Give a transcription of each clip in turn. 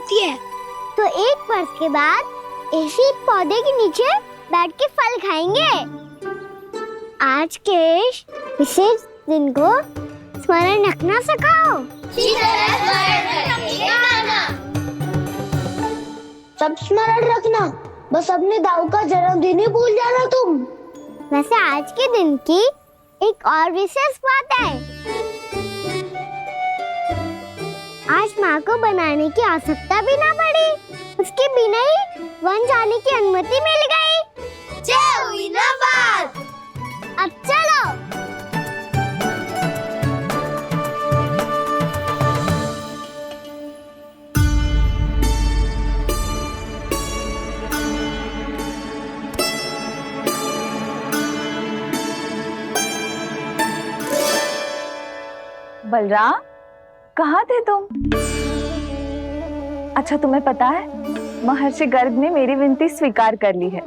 होती है। तो एक वर्ष के बाद इसी पौधे के नीचे बैठ के फल खाएंगे। आज के इस विशेष दिन को स्मरण रखना सिखाओ। सब स्मरण रखना, बस अपने दाऊ का जन्मदिन ही भूल जाना तुम। वैसे आज के दिन की एक और विशेष बात है। आज माँ को बनाने की आवश्यकता भी ना पड़ी, उसके बिना ही वन जाने की अनुमति मिल गई। जय हुई ना बात। अब चलो। बलराम, कहाँ थे तुम? अच्छा, तुम्हें पता है महर्षि गर्ग ने मेरी विनती स्वीकार कर ली है।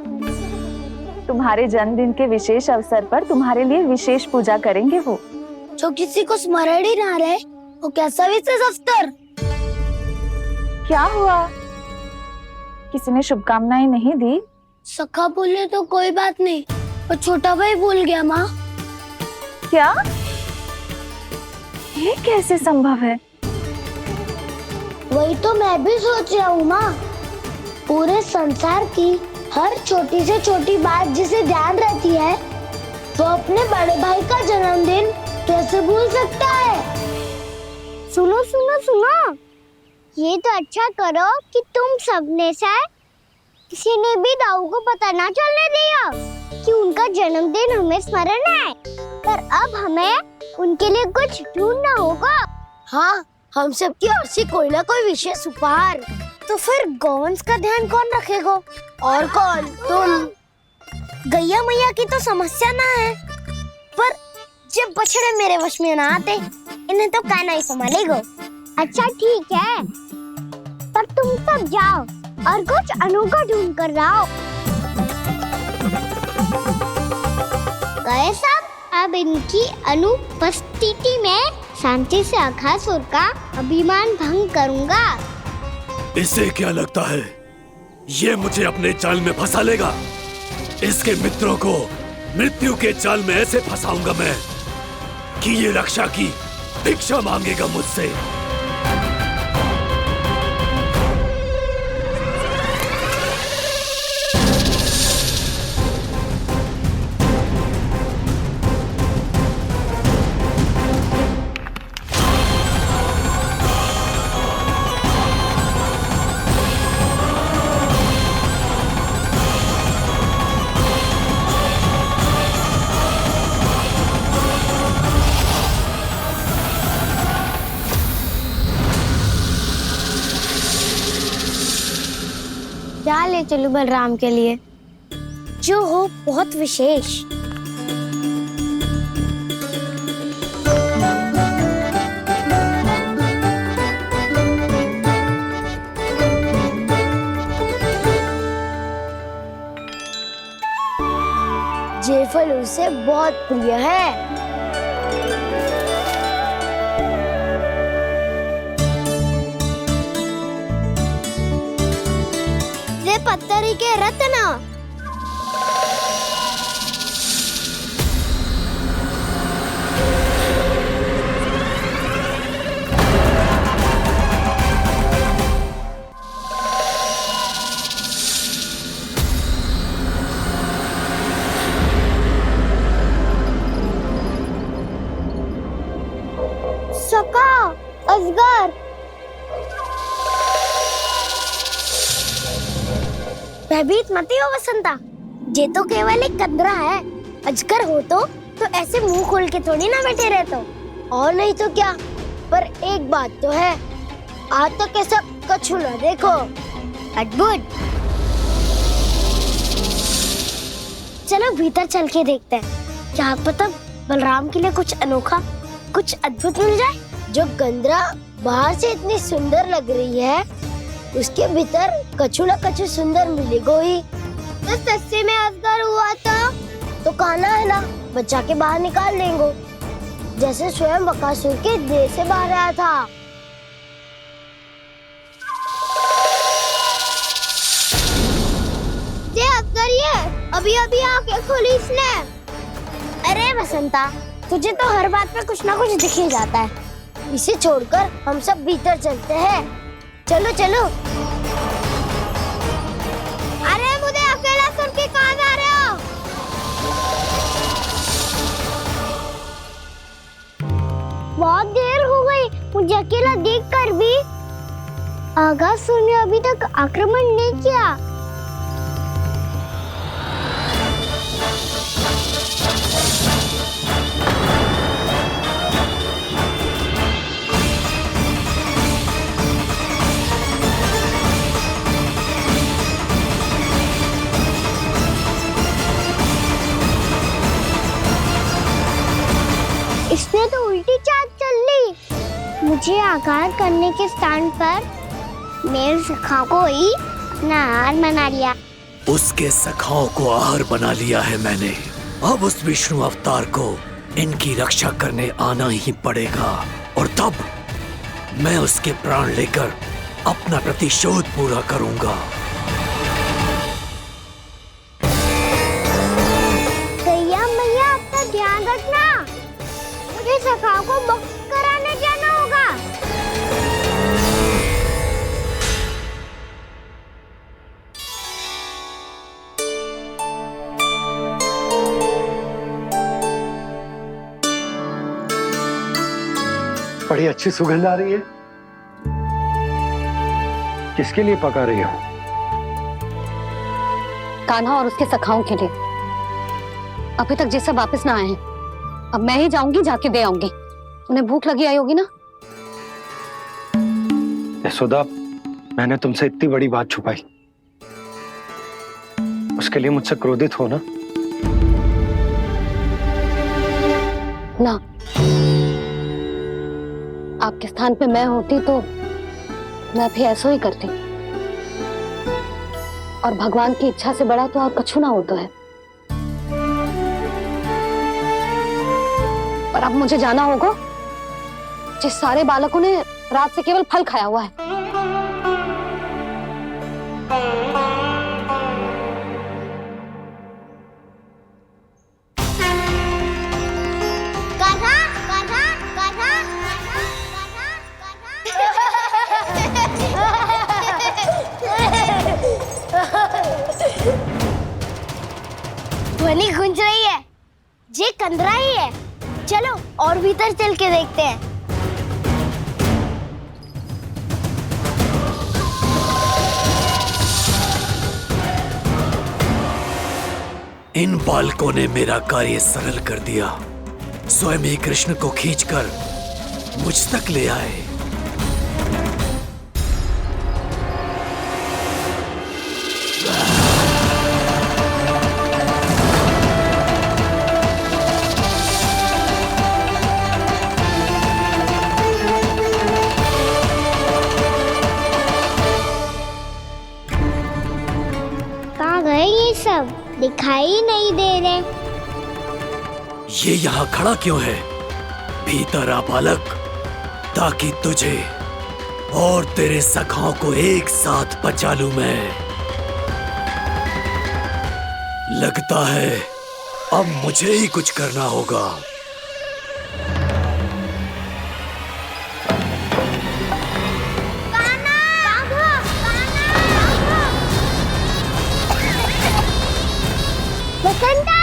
तुम्हारे जन्मदिन के विशेष अवसर पर तुम्हारे लिए विशेष पूजा करेंगे वो। जो किसी को स्मरण ही ना रहे, वो कैसा विशेष अवसर? क्या हुआ? किसी ने शुभकामनाएं नहीं दी? सखा बोले तो कोई बात नहीं, पर छोटा भाई भूल गया माँ। क्या? ये कैसे संभव है? वही तो मैं भी सोच रहा हूँ माँ। पूरे संसार की हर छोटी से छोटी बात जिसे ध्यान रहती है, वो अपने बड़े भाई का जन्मदिन कैसे भूल सकता है? सुनो सुनो सुनो, ये तो अच्छा करो कि तुम सबने से किसी ने भी दाऊ को पता ना चलने दिया कि उनका जन्मदिन हमें स्मरण है। पर अब हमें उनके लिए कुछ ढूंढना होगा। हाँ, हम सबकी ओर से कोई ना कोई विशेष उपहार। तो फिर गौंस का ध्यान कौन रखेगा? और कौन? तुम। गैया मैया की तो समस्या ना है, पर जब बछड़े मेरे वश में ना आते, इन्हें तो कान्हा ही संभालेगा। अच्छा ठीक है, पर तुम सब जाओ और कुछ अनोखा ढूंढ कर लाओ। गए सब? अब इनकी अनुपस्थिति में शांति से अघासुर का अभिमान भंग करूंगा। इसे क्या लगता है ये मुझे अपने जाल में फंसा लेगा? इसके मित्रों को मृत्यु के जाल में ऐसे फंसाऊंगा मैं कि ये रक्षा की भिक्षा मांगेगा मुझसे। क्या ले चलूं बलराम के लिए जो हो बहुत विशेष? ये फल उसे बहुत प्रिय है। पत्थरी के रत्न। सका, अजगर। भयभीत मत हो वसंता, ये तो केवल एक कंदरा है। अजगर हो तो ऐसे मुंह खोल के थोड़ी ना बैठे रहते हो। और नहीं तो क्या, पर एक बात तो है, आज तक ऐसा कछु ना देखो। अद्भुत। चलो भीतर चल के देखते हैं, क्या पता बलराम के लिए कुछ अनोखा, कुछ अद्भुत मिल जाए। जो गंदरा बाहर से इतनी सुंदर लग रही है, उसके भीतर कछु न कछु सुंदर मिलेगा ही। तो सच्चे में अजगर हुआ तो कान्हा है ना, बच्चा के बाहर निकाल लेंगे, जैसे स्वयं बकासुर के देह से बाहर आया था। अभी अभी आके खोली इसने। अरे वसंता, तुझे तो हर बात में कुछ ना कुछ दिख ही जाता है। इसे छोड़कर हम सब भीतर चलते हैं। चलो चलो। अरे मुझे अकेला सुन के कहाँ जा रहे हो? बहुत देर हो गई मुझे अकेला देखकर भी। आगासुर ने अभी तक आक्रमण नहीं किया। इसने तो उल्टी चाल चल ली। मुझे आघात करने के स्थान पर मेरे सखा को ही अपना आहार बना लिया। उसके सखाओं को आहार बना लिया है मैंने। अब उस विष्णु अवतार को इनकी रक्षा करने आना ही पड़ेगा, और तब मैं उसके प्राण लेकर अपना प्रतिशोध पूरा करूंगा। गैया मैया, अपना ध्यान रखना। मुझे सखाओं को मुक्त कराने जाना होगा। बड़ी अच्छी सुगंध आ रही है। किसके लिए पका रही हो? कान्हा और उसके सखाओं के लिए। अभी तक जैसे वापस ना आए हैं, अब मैं ही जाऊंगी, जाके दे आऊंगी। उन्हें भूख लगी आई होगी ना। यशोदा, मैंने तुमसे इतनी बड़ी बात छुपाई, उसके लिए मुझसे क्रोधित हो ना? ना, आपके स्थान पे मैं होती तो मैं भी ऐसा ही करती। और भगवान की इच्छा से बड़ा तो और कछु ना होता है। पर अब मुझे जाना होगा। जिस सारे बालकों ने रात से केवल फल खाया हुआ है। कान्हा, कान्हा, कान्हा, ध्वनि गूंज रही है। ये कंदरा ही है। चलो और भीतर चल के देखते हैं। इन बालकों ने मेरा कार्य सरल कर दिया। स्वयं ही कृष्ण को खींचकर मुझ तक ले आए। कहाँ गए ये सब? दिखाई नहीं दे रहे। ये यहाँ खड़ा क्यों है? भीतर आ बालक, ताकि तुझे और तेरे सखाओं को एक साथ बचा लूं मैं। लगता है अब मुझे ही कुछ करना होगा। वसंता!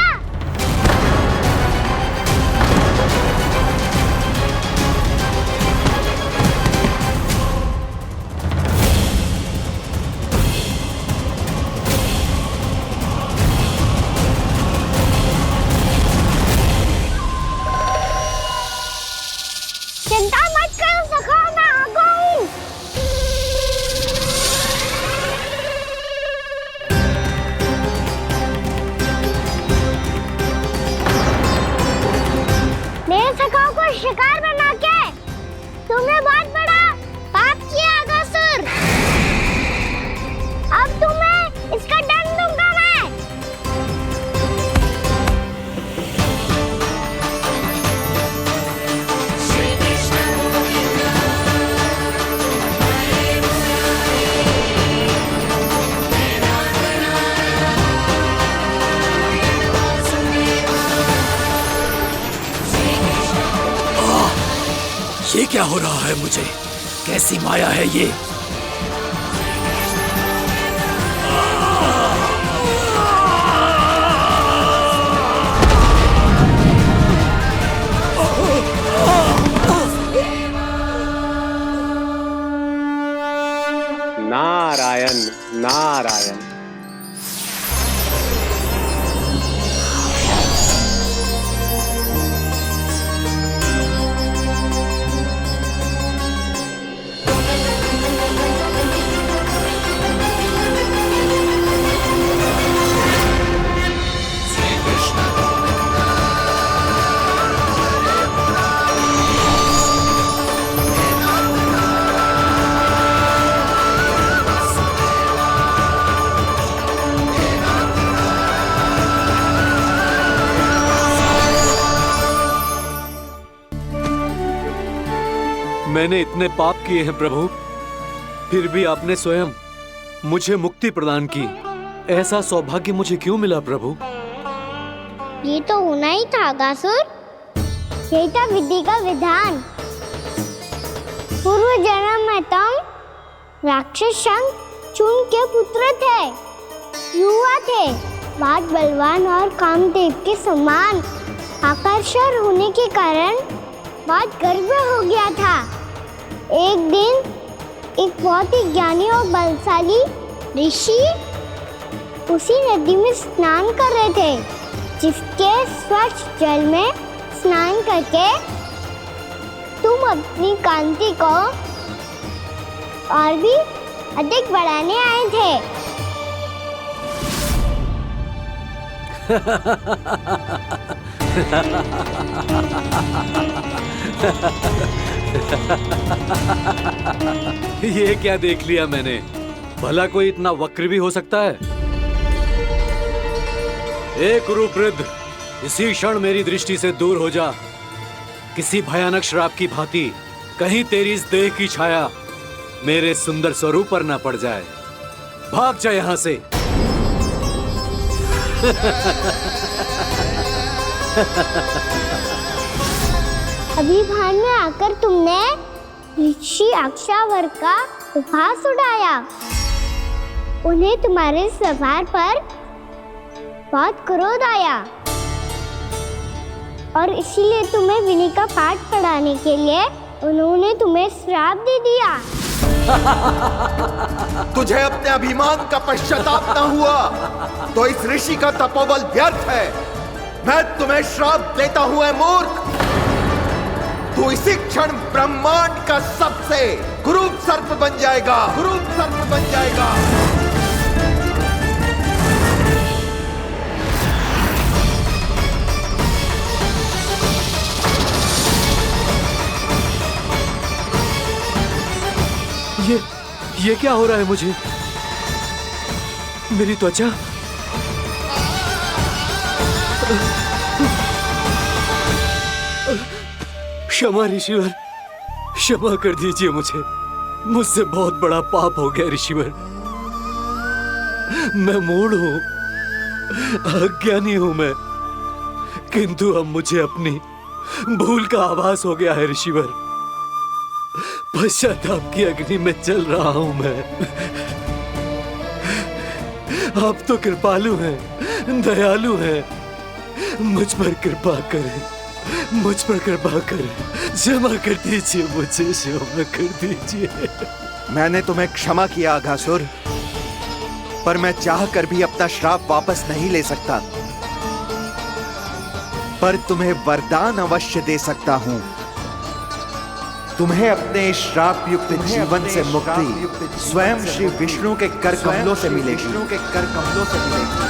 क्या हो रहा है मुझे? कैसी माया है ये? नारायण नारायण। मैंने इतने पाप किए हैं प्रभु, फिर भी आपने स्वयं मुझे मुक्ति प्रदान की। ऐसा सौभाग्य मुझे क्यों मिला प्रभु? ये तो होना ही था अगासुर। यही था विधि का विधान। पूर्व जन्म में तुम राक्षस शंखचूड़ के पुत्र थे, युवा थे, बहुत बलवान और कामदेव के समान। आकर्षण होने के कारण बहुत गर्व हो गया था। एक दिन एक बहुत ही ज्ञानी और बलशाली ऋषि उसी नदी में स्नान कर रहे थे, जिसके स्वच्छ जल में स्नान करके तुम अपनी कांति को और भी अधिक बढ़ाने आए थे। ये क्या देख लिया मैंने? भला कोई इतना वक्र भी हो सकता है? ए कुरुवृद्ध, इसी क्षण मेरी दृष्टि से दूर हो जा। किसी भयानक श्राप की भांति कहीं तेरी इस देह की छाया मेरे सुंदर स्वरूप पर न पड़ जाए। भाग जा यहाँ से। अभी भान में आकर तुमने ऋषि अक्षावर का उपहास उड़ाया। उन्हें तुम्हारे व्यवहार पर बहुत क्रोध आया और इसीलिए तुम्हें विनय का पाठ पढ़ाने के लिए उन्होंने तुम्हें श्राप दे दिया। तुझे अपने अभिमान का पश्चाताप न हुआ तो इस ऋषि का तपोबल व्यर्थ है। मैं तुम्हें श्राप देता हूं ऐ मूर्ख। तू इसी क्षण ब्रह्मांड का सबसे कुरूप सर्प बन जाएगा, कुरूप सर्प बन जाएगा। ये क्या हो रहा है मुझे? मेरी त्वचा क्षमा ऋषिवर, क्षमा कर दीजिए मुझे। मुझसे बहुत बड़ा पाप हो गया ऋषिवर। मैं मूढ़ हूं, अज्ञानी हूं मैं, किंतु अब मुझे अपनी भूल का आभास हो गया है ऋषिवर। पश्चाताप की अग्नि में जल रहा हूं मैं। आप तो कृपालु हैं, दयालु हैं, मुझ पर कृपा करें, मुझ पर कृपा करें। क्षमा कर दीजिए मुझे, क्षमा कर दीजिए। मैंने तुम्हें क्षमा किया अघासुर, पर मैं चाहकर भी अपना श्राप वापस नहीं ले सकता। पर तुम्हें वरदान अवश्य दे सकता हूं। तुम्हें अपने श्राप युक्त जीवन से मुक्ति स्वयं श्री विष्णु के कर कमलों से मिलेगी, विष्णु के कर कमलों से मिलेगी।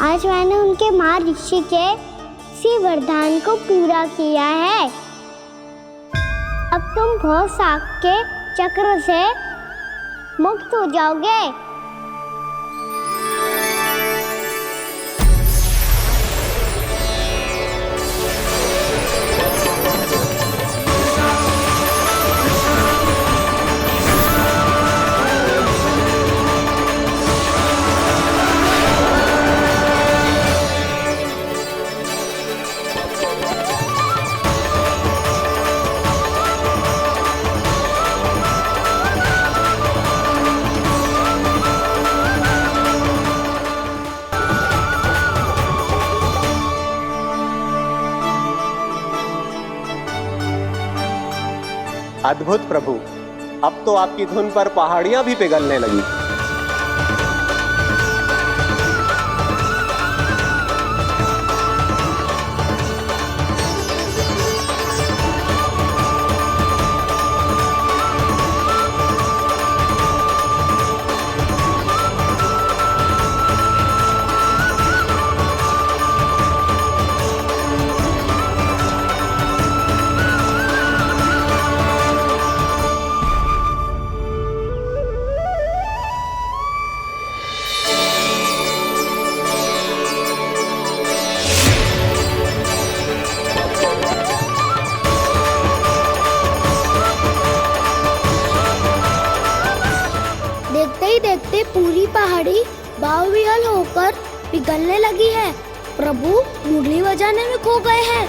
आज मैंने उनके महर्षि के इसी वरदान को पूरा किया है। अब तुम भव साग के चक्र से मुक्त हो जाओगे। अद्भुत प्रभु, अब तो आपकी धुन पर पहाड़ियां भी पिघलने लगी। देखते ही देखते पूरी पहाड़ी बावविहल होकर पिघलने लगी है। प्रभु मुरली बजाने में खो गए हैं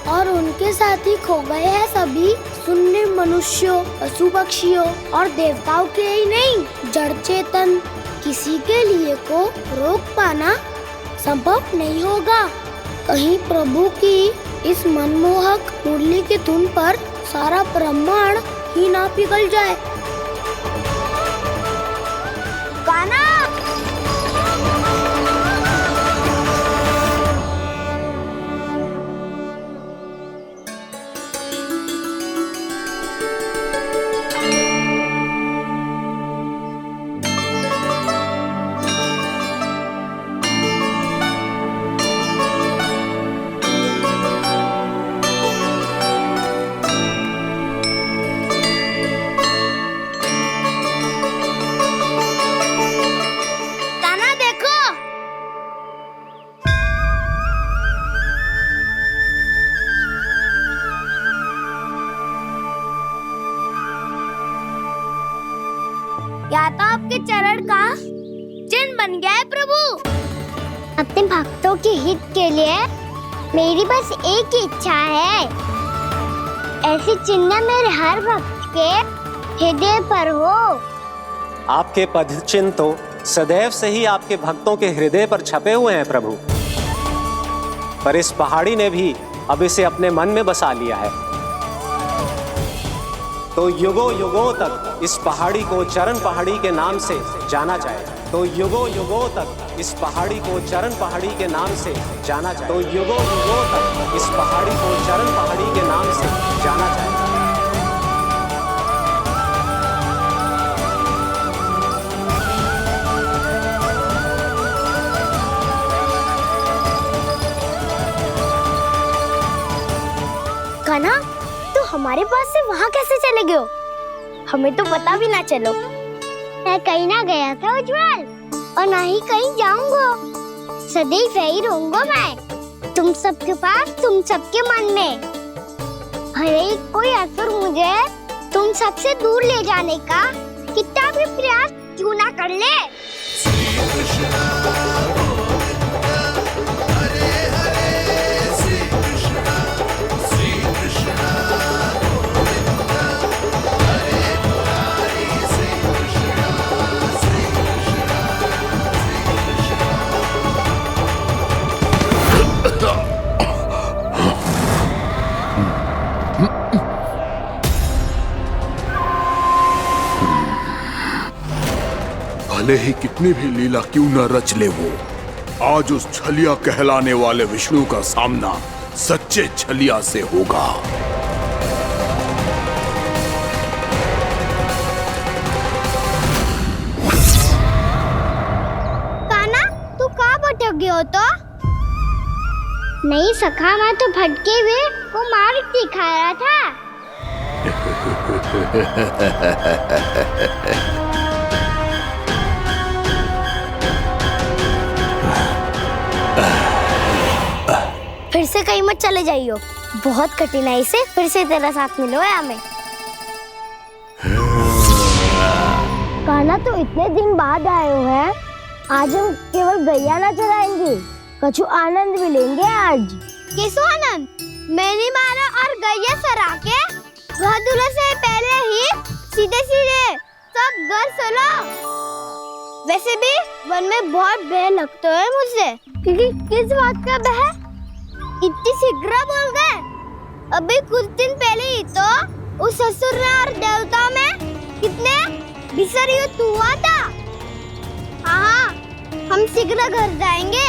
और उनके साथ ही खो गए हैं सभी सुनने मनुष्यों, पशु पक्षियों और देवताओं के ही नहीं, जड़ चेतन किसी के लिए को रोक पाना संभव नहीं होगा। कहीं प्रभु की इस मनमोहक मुरली की धुन पर सारा ब्रह्मांड ही ना पिघल जाए। कान्हा, या तो आपके चरण का चिन्ह बन गया है प्रभु। अपने भक्तों के हित के लिए मेरी बस एक ही इच्छा है, ऐसी चिन्ह मेरे हर भक्त के हृदय पर हो। आपके पद चिन्ह तो सदैव से ही आपके भक्तों के हृदय पर छपे हुए हैं प्रभु, पर इस पहाड़ी ने भी अब इसे अपने मन में बसा लिया है। तो युगों युगों तक इस पहाड़ी को चरण पहाड़ी के नाम से जाना जाए। तो युगों युगों तक इस पहाड़ी को चरण पहाड़ी के नाम से जाना जाए। तो युगों युगों तक इस पहाड़ी को चरण पहाड़ी के नाम से जाना जाए। कान्हा, तू हमारे पास से वहाँ कैसे चले गए हो? हमें तो पता भी ना चलो। मैं कहीं ना गया था उज्जवल, और ना ही कहीं जाऊंगा। सदैव यही रहूंगा मैं, तुम सबके पास, तुम सबके मन में। भले ही कोई असुर मुझे तुम सबसे दूर ले जाने का कितना भी प्रयास क्यों ना कर ले। भले ही कितनी भी लीला क्यों न रच ले वो, आज उस छलिया कहलाने वाले विष्णु का सामना सच्चे छलिया से होगा। कान्हा, तू कहाँ भटक गए हो? तो नहीं सखा, मैं तो भटके हुए को मार्ग दिखा रहा था। फिर से कहीं मत चले जाइयो, बहुत कठिनाई से फिर से तेरा साथ मिलो है हमें। कान्हा, तो इतने दिन बाद आए हो हैं, आज हम केवल गैया ना चराएंगे, कछु आनंद भी लेंगे आज। किसो आनंद? मैंने मारा और गैया चरा के घर दूल्हे से पहले ही सीधे सीधे सब घर चलो। वैसे भी वन में बहुत भय लगता है मुझे। क्योंकि किस बात का भय? इतनी शीघ्र बोल गए। अभी कुछ दिन पहले ही तो उस ससुर और देवता में कितने भीषण युद्ध हुआ था। हाँ, हम शीघ्र घर जाएंगे।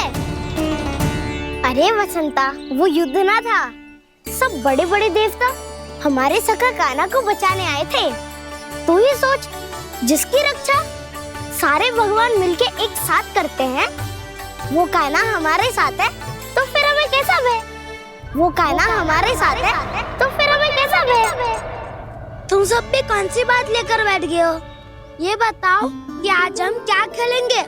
अरे वसंता, वो युद्ध ना था, सब बड़े बड़े देवता हमारे सखा कान्हा को बचाने आए थे। तू ही सोच, जिसकी रक्षा सारे भगवान मिलके एक साथ करते हैं, वो कान्हा हमारे साथ है तो फिर हमें कैसा भय? वो कान्हा हमारे साथ है तो फिर हमें कैसा भय? तुम सब भी कौन सी बात लेकर बैठ गए हो? ये बताओ कि आज हम क्या खेलेंगे?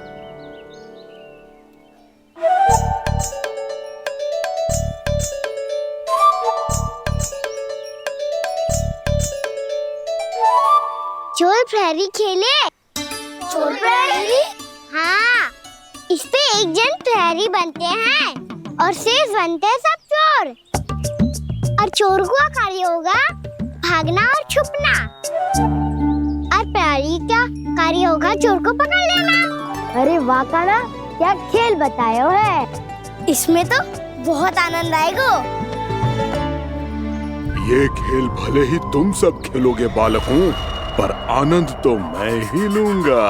चोर प्रहरी खेले। चोर प्रहरी? हाँ, इस पे एक जन प्रहरी बनते हैं और शेष बनते हैं सब चोर। और चोर का कार्य होगा भागना और छुपना, और प्रहरी का कार्य होगा चोर को पकड़ लेना। अरे वाह कान्हा, क्या खेल बताया है। इसमें तो बहुत आनंद आएगा। ये खेल भले ही तुम सब खेलोगे बालकों, पर आनंद तो मैं ही लूंगा।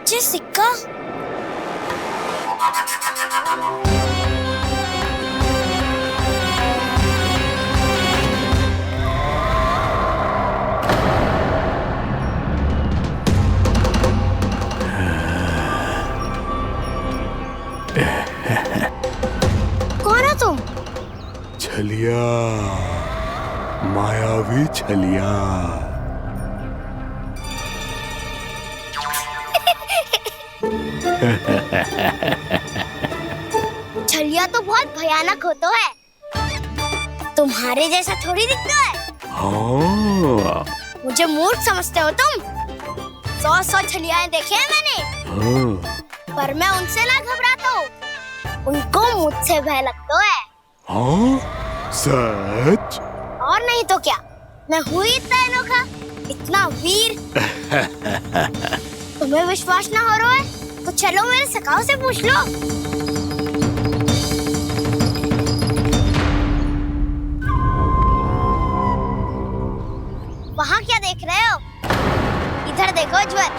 ये सिक्का कौन है तुम? छलिया, मायावी छलिया। छलिया तो बहुत भयानक होता है, तुम्हारे जैसा थोड़ी दिखता है। हाँ। मुझे मूर्ख समझते हो तुम? 100 छलियाएं देखे हैं मैंने। हाँ। पर मैं उनसे ना घबराता हूँ, उनको मुझसे भय लगता है। हाँ? सच? और नहीं तो क्या, मैं हूँ इतना अनोखा, इतना वीर। तुम्हें विश्वास ना हो रहा है तो चलो मेरे सखाओं से पूछ लो। वहाँ क्या देख रहे हो? इधर देखो उज्ज्वल।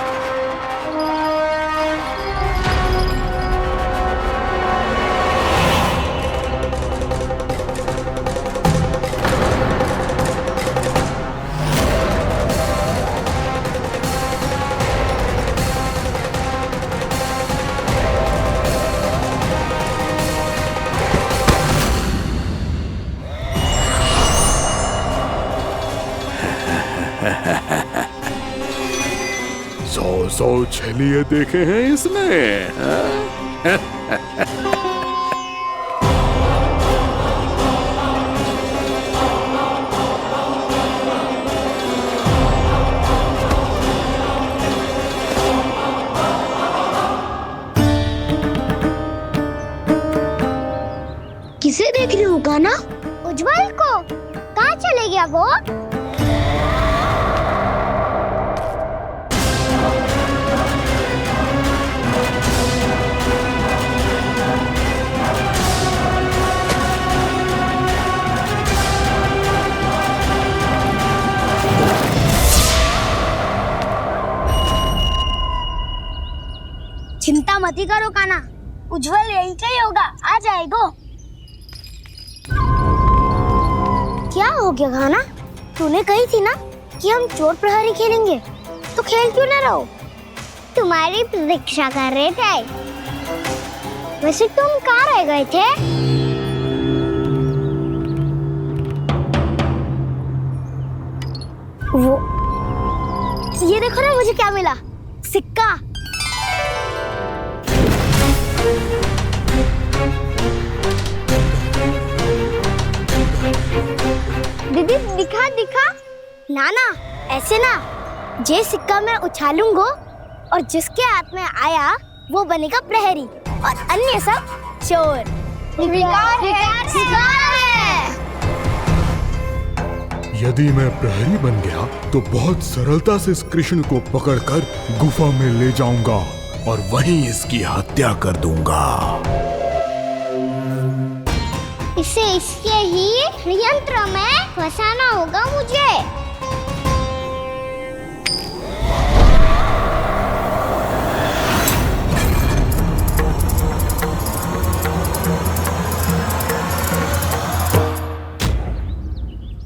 सौ छलिए देखे हैं इसने। किसे देख रही हो कान्हा? उज्ज्वल को। कहाँ चले गया वो? चिंता मत करो कान्हा, उज्ज्वल यही का ही होगा, आ जाएगा। क्या हो गया कान्हा? तूने कही थी ना कि हम चोर प्रहरी खेलेंगे, तो खेल क्यों ना रहो? तुम्हारी प्रतीक्षा कर रहे थे। वैसे तुम कहाँ रह गए थे? वो ये देखो ना, मुझे क्या मिला? सिक्का। दीदी दिखा दिखा। ना ना, ऐसे ना, ये सिक्का मैं उछालूंगा और जिसके हाथ में आया वो बनेगा प्रहरी और अन्य सब चोर स्वीकार है। यदि मैं प्रहरी बन गया तो बहुत सरलता से इस कृष्ण को पकड़कर गुफा में ले जाऊंगा और वहीं इसकी हत्या कर दूंगा। इसे इसके ही यंत्र में फंसाना होगा मुझे।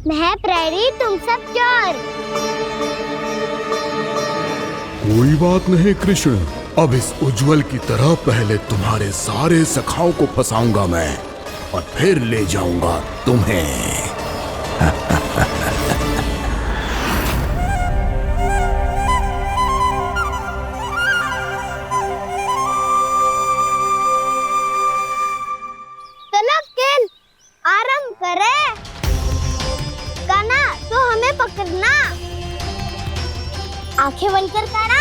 मैं प्रहरी, तुम सब चोर। कोई बात नहीं कृष्ण, अब इस उज्जवल की तरह पहले तुम्हारे सारे सखाओं को फंसाऊंगा मैं और फिर ले जाऊंगा तुम्हें। चलो खेल आरंभ करें। कान्हा, तो हमें पकड़ना। आंखें बंद कर कान्हा।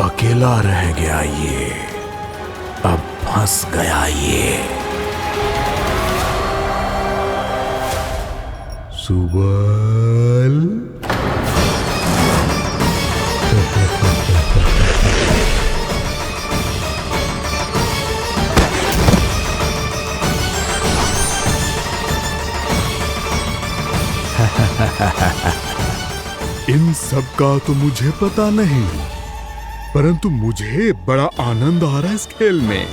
अकेला रह गया ये, अब फंस गया ये। सुबल इन सब का तो मुझे पता नहीं, परंतु मुझे बड़ा आनंद आ रहा है इस खेल में।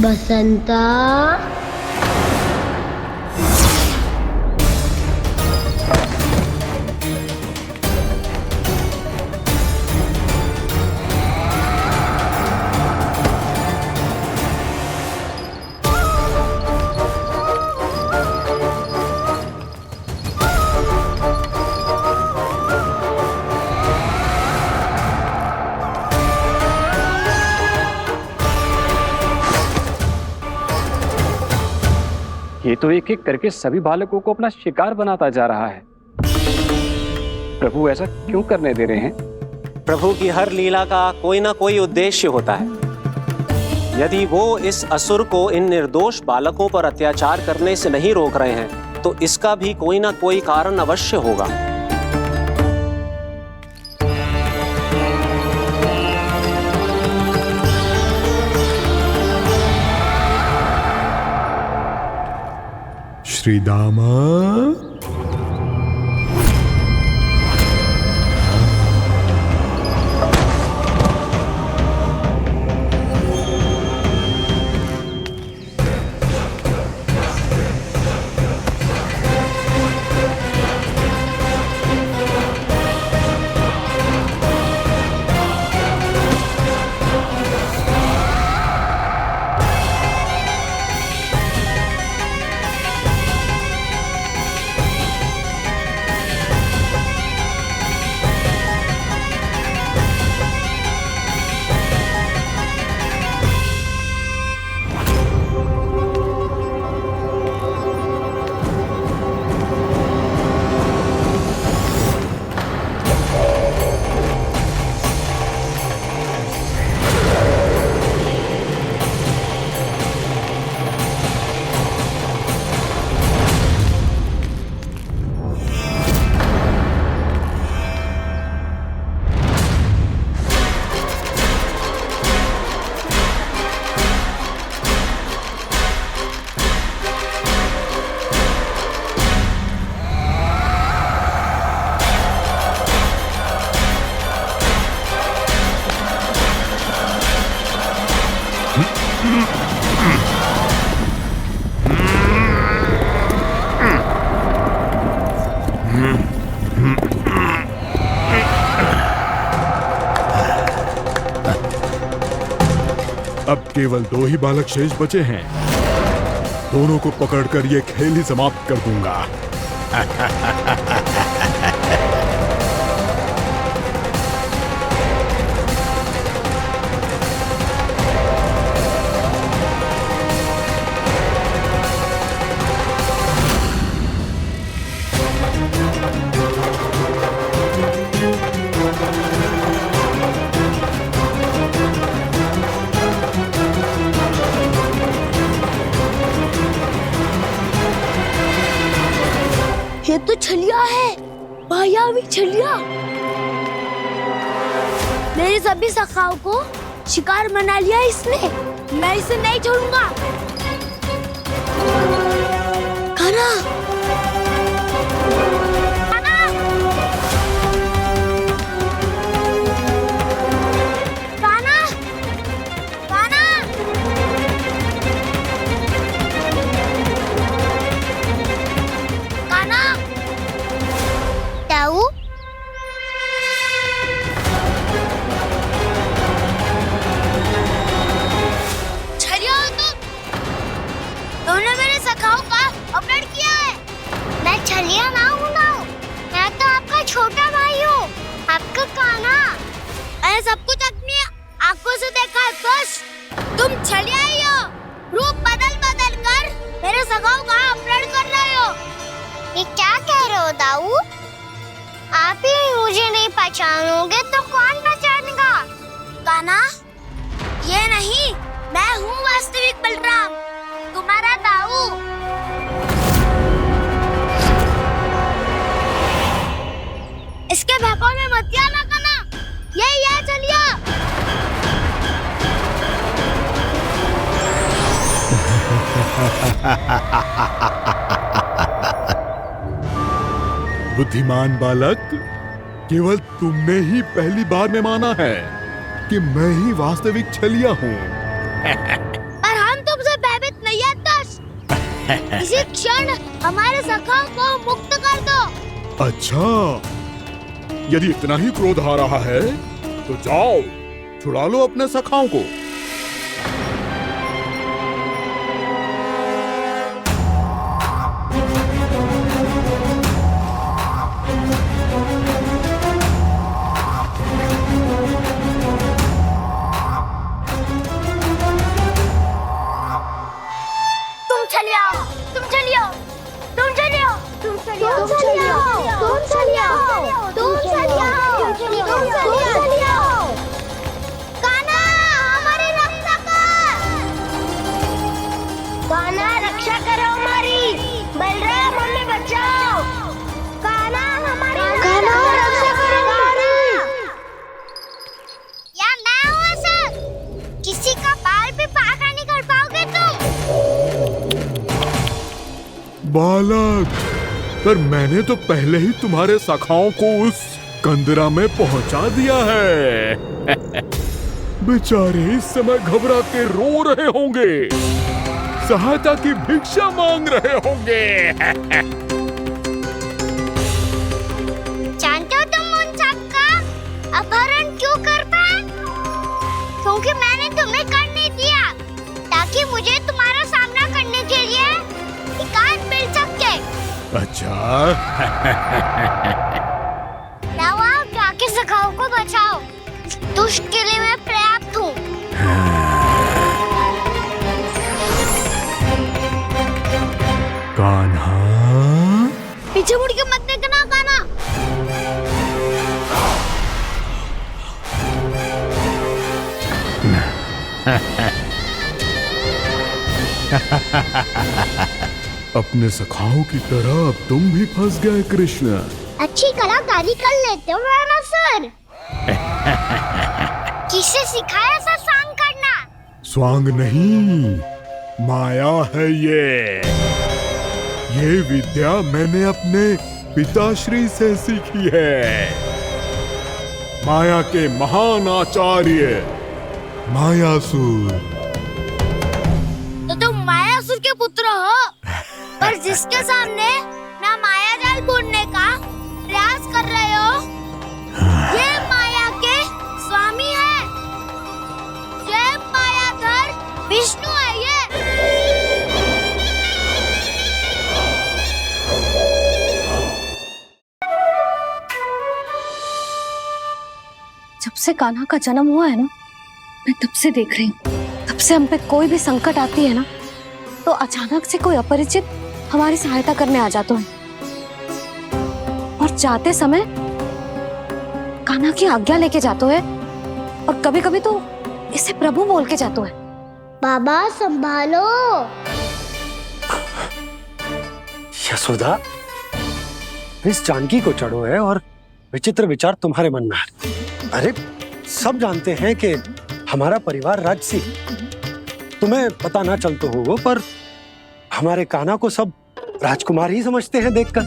बसंता, ये तो एक एक करके सभी बालकों को अपना शिकार बनाता जा रहा है। प्रभु ऐसा क्यों करने दे रहे हैं? प्रभु की हर लीला का कोई ना कोई उद्देश्य होता है। यदि वो इस असुर को इन निर्दोष बालकों पर अत्याचार करने से नहीं रोक रहे हैं तो इसका भी कोई ना कोई कारण अवश्य होगा। श्रीदामा, अब केवल 2 ही बालक शेष बचे हैं। दोनों को पकड़कर ये खेल ही समाप्त कर दूंगा। ये तो छलिया है, मायावी छलिया। मेरे सभी सखाओं को शिकार बना लिया इसने। मैं इसे नहीं छोड़ूंगा। कान्हा, कान्हा, कान्हा, कान्हा। कान्हा, दाऊ, छलिया हो तुम। तुमने मेरे सखाओं का अपहरण किया है। मैं छलिया ना हूँ ना, मैं तो आपका छोटा भाई हूँ, आपका कान्हा। मैंने सब कुछ अपनी आंखों से देखा है। बस तुम छलिया ही हो। रूप बदल बदल कर मेरे सखाओं का अपहरण कर रहे हो। ये क्या कह रहे हो दाऊ? आप ही मुझे नहीं पहचानोगे तो कौन पहचानेगा? कान्हा, ये नहीं, मैं हूँ वास्तविक बलराम, तुम्हारा दाऊ। इसके भौंकों में मत आना कान्हा, यही है छलिया। बुद्धिमान बालक, केवल तुमने ही पहली बार में माना है कि मैं ही वास्तविक छलिया हूँ। पर हम तुमसे भयभीत नहीं है दस। इसी क्षण हमारे सखाओं को मुक्त कर दो। अच्छा, यदि इतना ही क्रोध आ रहा है तो जाओ, छुड़ा लो अपने सखाओं को। तुम छलिया, तुम छलिया, तुम छलिया, तुम छलिया, तुम छलिया, तुम छलिया, तुम छलिया, तुम छलिया। कान्हा, हमारी रक्षा कर। कान्हा, रक्षा करो हमारी। बलराम, हमें बचाओ। कान्हा, हमारी रक्षा करो हमारी। या मैं हूँ ऐसा? किसी का बाल भी पाका नहीं कर पाओगे तुम। बालक, पर मैंने तो पहले ही तुम्हारे सखाओं को उस कंदरा में पहुंचा दिया है। बेचारे इस समय घबरा के रो रहे होंगे, सहायता की भिक्षा मांग रहे होंगे। जानते हो तुम उन सबका अपहरण क्यों कर पाए? क्योंकि मैंने तुम्हें कर नहीं दिया, ताकि मुझे तुम्हारा सामना करने के लिए हिकायत मिल सके। अच्छा। लाओ, आओ, जाके सखाओं को बचाओ। इस दुष्ट के लिए मैं पर्याप्त हूँ। कान्हा, पीछे मुड़ के मत देखना कान्हा। अपने सखाओं की तरह अब तुम भी फंस गए कृष्ण। अच्छी कलाकारी कर लेते हो रावणासुर। किससे सिखाया ऐसा सांग करना? स्वांग नहीं, माया है ये विद्या मैंने अपने पिताश्री से सीखी है। माया के महान आचार्य मायासुर। तो तुम मायासुर के पुत्र हो, पर जिसके सामने मैं माया जाल बुनने का प्रयास कर रहे हो, ये माया के स्वामी है। जय मायाधर जब से कान्हा का जन्म हुआ है ना, मैं तब से देख रही हूँ, तब से हम पे कोई भी संकट आती है ना, तो अचानक से कोई अपरिचित हमारी सहायता करने आ जाते हैं, और जाते समय कान्हा की आज्ञा लेके जाते हैं, और कभी कभी तो इसे प्रभु बोल के जाते हैं। बाबा संभालो। यशोदा, इस जानकी को चढ़ो है और विचित्र विचार तुम्हारे मन में है। अरे सब जानते हैं कि हमारा परिवार राजसी, तुम्हें पता ना चलते हो वो, पर हमारे कान्हा को सब राजकुमार ही समझते हैं देखकर,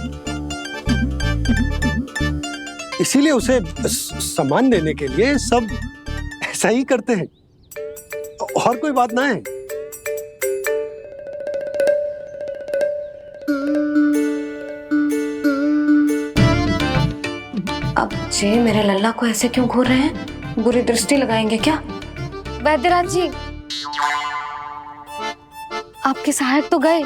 इसीलिए उसे सम्मान देने के लिए सब ऐसा ही करते हैं, और कोई बात ना है। अब जे मेरे लल्ला को ऐसे क्यों घूर रहे हैं? बुरी दृष्टि लगाएंगे क्या? वैद्यराज जी, आपके सहायक तो गए,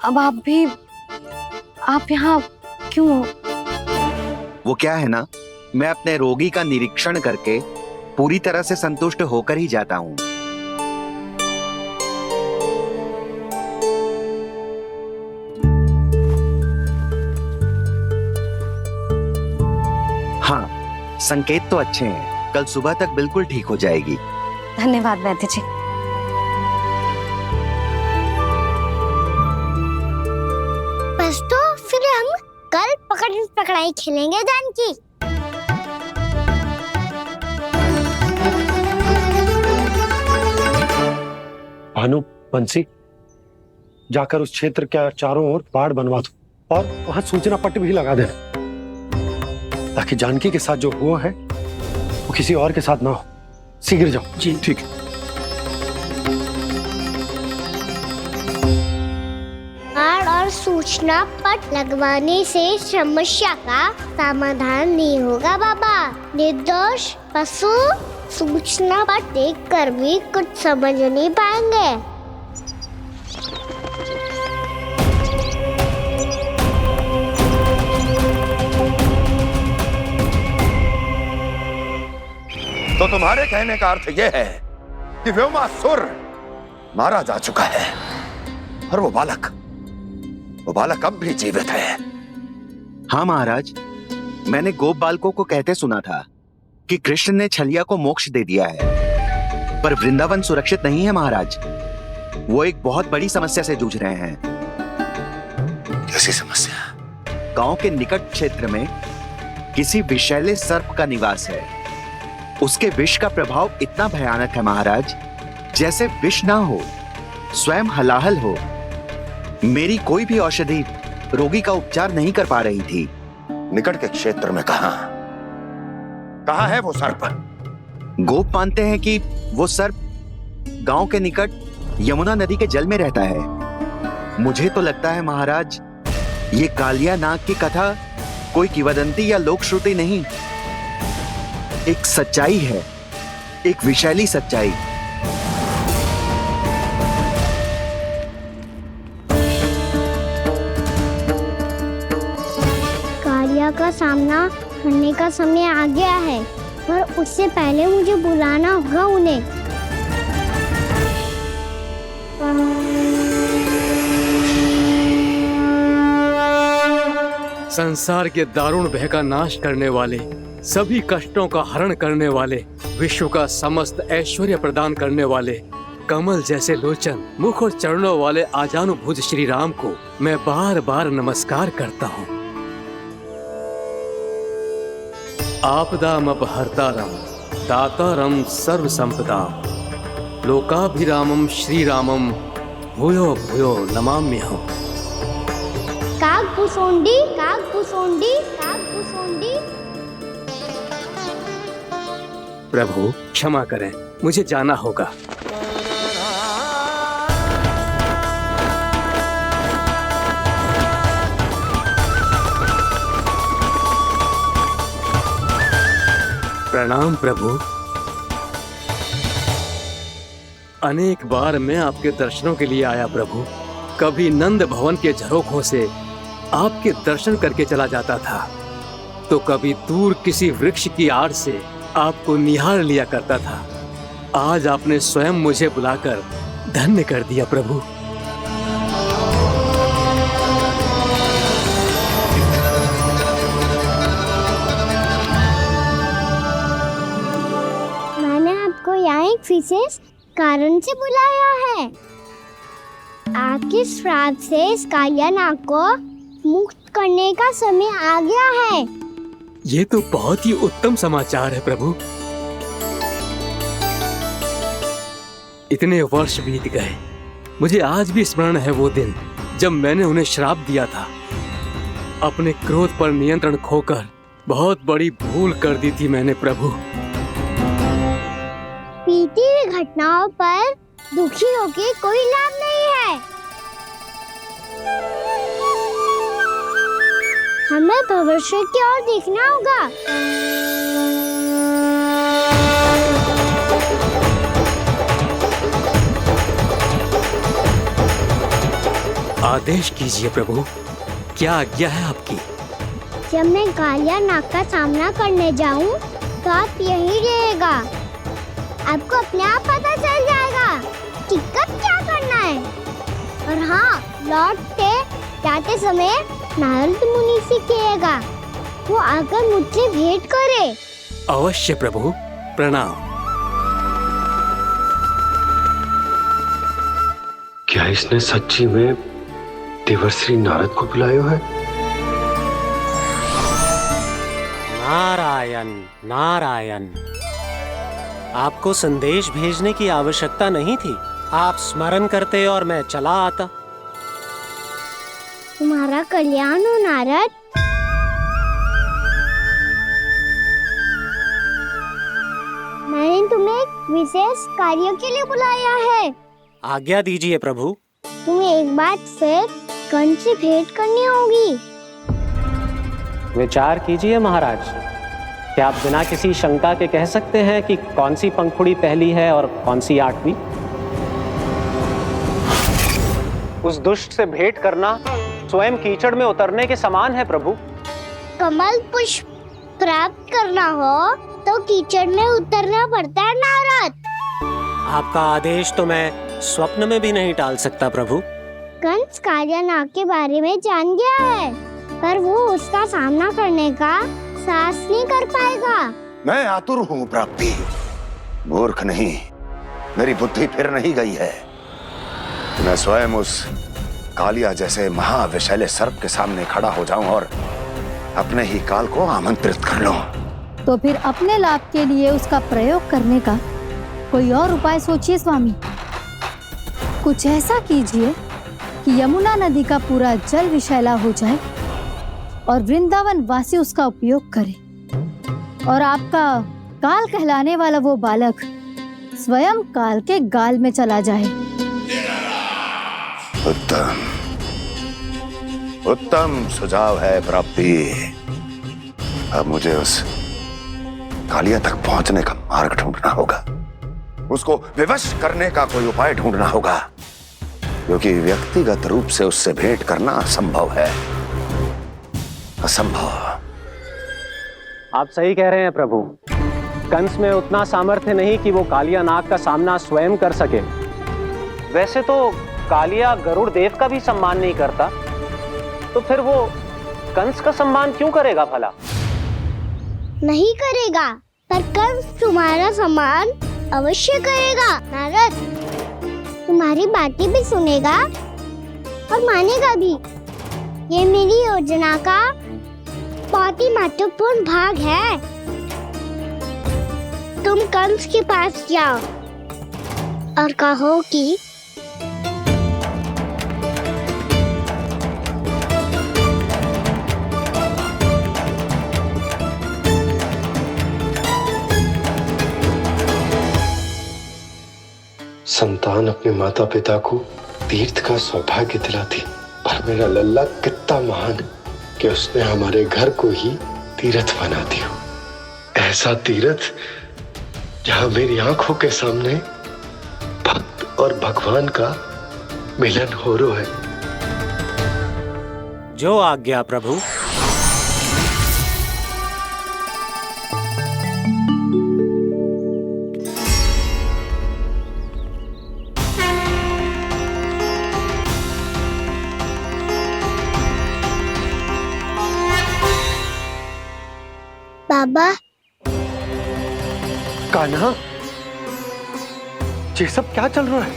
अब आप यहाँ क्यों हो? वो क्या है ना, मैं अपने रोगी का निरीक्षण करके पूरी तरह से संतुष्ट होकर ही जाता हूँ। हाँ, संकेत तो अच्छे हैं, कल सुबह तक बिल्कुल ठीक हो जाएगी। धन्यवाद वैद्य जी। बस तो फिर हम कल पकड़न पकड़ाई खेलेंगे जानकी। भानु, बंसी, जाकर उस क्षेत्र के चारों ओर बाड़ बनवा दो, और वहां सूचना पट्ट भी लगा देना, ताकि जानकी के साथ जो हुआ है वो किसी और के साथ ना हो। शीघ्र जाओ। जी ठीक है। बाड़ और सूचना पट लगवाने से समस्या का समाधान नहीं होगा बाबा। निर्दोष पशु सूचना पट देखकर भी कुछ समझ नहीं पाएंगे। तो तुम्हारे कहने का अर्थ यह है कि व्योमासुर मारा जा चुका है, और वो बालक अब भी जीवित है। हाँ महाराज, मैंने गोप बालकों को कहते सुना था कि कृष्ण ने छलिया को मोक्ष दे दिया है, पर वृंदावन सुरक्षित नहीं है महाराज। वो एक बहुत बड़ी समस्या से जूझ रहे हैं। कैसी समस्या? गांव के निकट क्षेत्र में किसी विषैले सर्प का निवास है। उसके विष का प्रभाव इतना भयानक है महाराज, जैसे विष ना हो, स्वयं हलाहल हो। मेरी कोई भी औषधि रोगी का उपचार नहीं कर पा रही थी। निकट के क्षेत्र में कहाँ है वो सर्प? गोप मानते हैं कि वो सर्प गांव के निकट यमुना नदी के जल में रहता है। मुझे तो लगता है महाराज, ये कालिया नाग की कथा कोई किंवदंती या लोक श्रुति नहीं, एक सच्चाई है, एक विषैली सच्चाई। कालिया का सामना करने का समय आ गया है, पर उससे पहले मुझे बुलाना होगा उन्हें। संसार के दारुण भय का नाश करने वाले, सभी कष्टों का हरण करने वाले, विश्व का समस्त ऐश्वर्य प्रदान करने वाले, कमल जैसे लोचन, मुख और चरणों वाले आजानुभुज श्री राम को मैं बार बार नमस्कार करता हूँ। आपदामपहर्तारं दातारं सर्व संपदा, लोकाभिरामं श्री रामं भूयो भूयो नमाम्यहम्। कागभूसोंडी, कागभूसोंडी, कागभूसोंडी। प्रभु क्षमा करें, मुझे जाना होगा। प्रणाम प्रभु। अनेक बार मैं आपके दर्शनों के लिए आया प्रभु। कभी नंद भवन के झरोखों से आपके दर्शन करके चला जाता था, तो कभी दूर किसी वृक्ष की आड़ से आपको निहार लिया करता था। आज आपने स्वयं मुझे बुलाकर धन्य कर दिया प्रभु। मैंने आपको यहाँ एक विशेष कारण से बुलाया है। आपके श्राप से इस कालिया नाग को मुक्त करने का समय आ गया है। ये तो बहुत ही उत्तम समाचार है प्रभु। इतने वर्ष बीत गए, मुझे आज भी स्मरण है वो दिन जब मैंने उन्हें श्राप दिया था। अपने क्रोध पर नियंत्रण खोकर बहुत बड़ी भूल कर दी थी मैंने प्रभु। बीती हुई घटनाओं पर दुखी होके कोई लाभ नहीं है। हमें भविष्य की ओर देखना होगा। आदेश कीजिए प्रभु, क्या आज्ञा है आपकी? जब मैं कालिया नाग का सामना करने जाऊं, तो आप यही रहेगा। आपको अपने आप पता चल जाएगा कि कब क्या करना है। और हाँ, लौटते जाते समय नारद मुनि से कहिएगा, वो आकर मुझसे भेंट करे। अवश्य प्रभु, प्रणाम। क्या इसने सच्ची में देवर्षि नारद को बुलाया है? नारायण नारायण, आपको संदेश भेजने की आवश्यकता नहीं थी। आप स्मरण करते और मैं चला आता। तुम्हारा कल्याण हो नारद। मैंने तुम्हें एक विशेष कार्य के लिए बुलाया है। आज्ञा दीजिए प्रभु। तुम्हें एक बार फिर कंस से भेंट करनी होगी। विचार कीजिए महाराज, क्या आप बिना किसी शंका के कह सकते हैं कि कौन सी पंखुड़ी पहली है और कौन सी आठवीं? उस दुष्ट से भेंट करना स्वयं कीचड़ में उतरने के समान है प्रभु। कमल पुष्प प्राप्त करना हो तो कीचड़ में उतरना पड़ता है नारद। आपका आदेश तो मैं स्वप्न में भी नहीं टाल सकता प्रभु। कंस कालिया नाग के बारे में जान गया है, पर वो उसका सामना करने का साहस नहीं कर पाएगा। मैं आतुर हूँ प्राप्ति, मूर्ख नहीं। मेरी बुद्धि फिर नहीं गई है। मैं स्वयं उस कालिया जैसे महाविषैले सर्प के सामने खड़ा हो जाऊं और अपने ही काल को आमंत्रित कर लूं। तो फिर अपने लाभ के लिए उसका प्रयोग करने का कोई और उपाय सोचिए स्वामी। कुछ ऐसा कीजिए कि यमुना नदी का पूरा जल विषैला हो जाए और वृंदावन वासी उसका उपयोग करे, और आपका काल कहलाने वाला वो बालक स्वयं काल के गाल में चला जाए। उत्तम उत्तम सुझाव है प्राप्ति। अब मुझे उस कालिया तक पहुंचने का मार्ग ढूंढना होगा। उसको विवश करने का कोई उपाय ढूंढना होगा, क्योंकि व्यक्तिगत रूप से उससे भेंट करना असंभव है। असंभव। आप सही कह रहे हैं प्रभु। कंस में उतना सामर्थ्य नहीं कि वो कालिया नाग का सामना स्वयं कर सके। वैसे तो कालिया गरुड़ देव का भी सम्मान नहीं करता, तो फिर वो कंस का सम्मान क्यों करेगा भला? नहीं करेगा, पर कंस तुम्हारा सम्मान अवश्य करेगा नारद। तुम्हारी बातें भी सुनेगा और मानेगा भी। ये मेरी योजना का बहुत ही महत्वपूर्ण भाग है। तुम कंस के पास जाओ और कहो कि संतान अपने माता पिता को तीर्थ का सौभाग्य दिलाती, पर मेरा लल्ला कितना महान कि उसने हमारे घर को ही तीर्थ बना दिया। ऐसा तीर्थ जहां मेरी आंखों के सामने भक्त और भगवान का मिलन हो रहा है। जो आज्ञा प्रभु। बाबा कान्हा, ये सब क्या चल रहा है?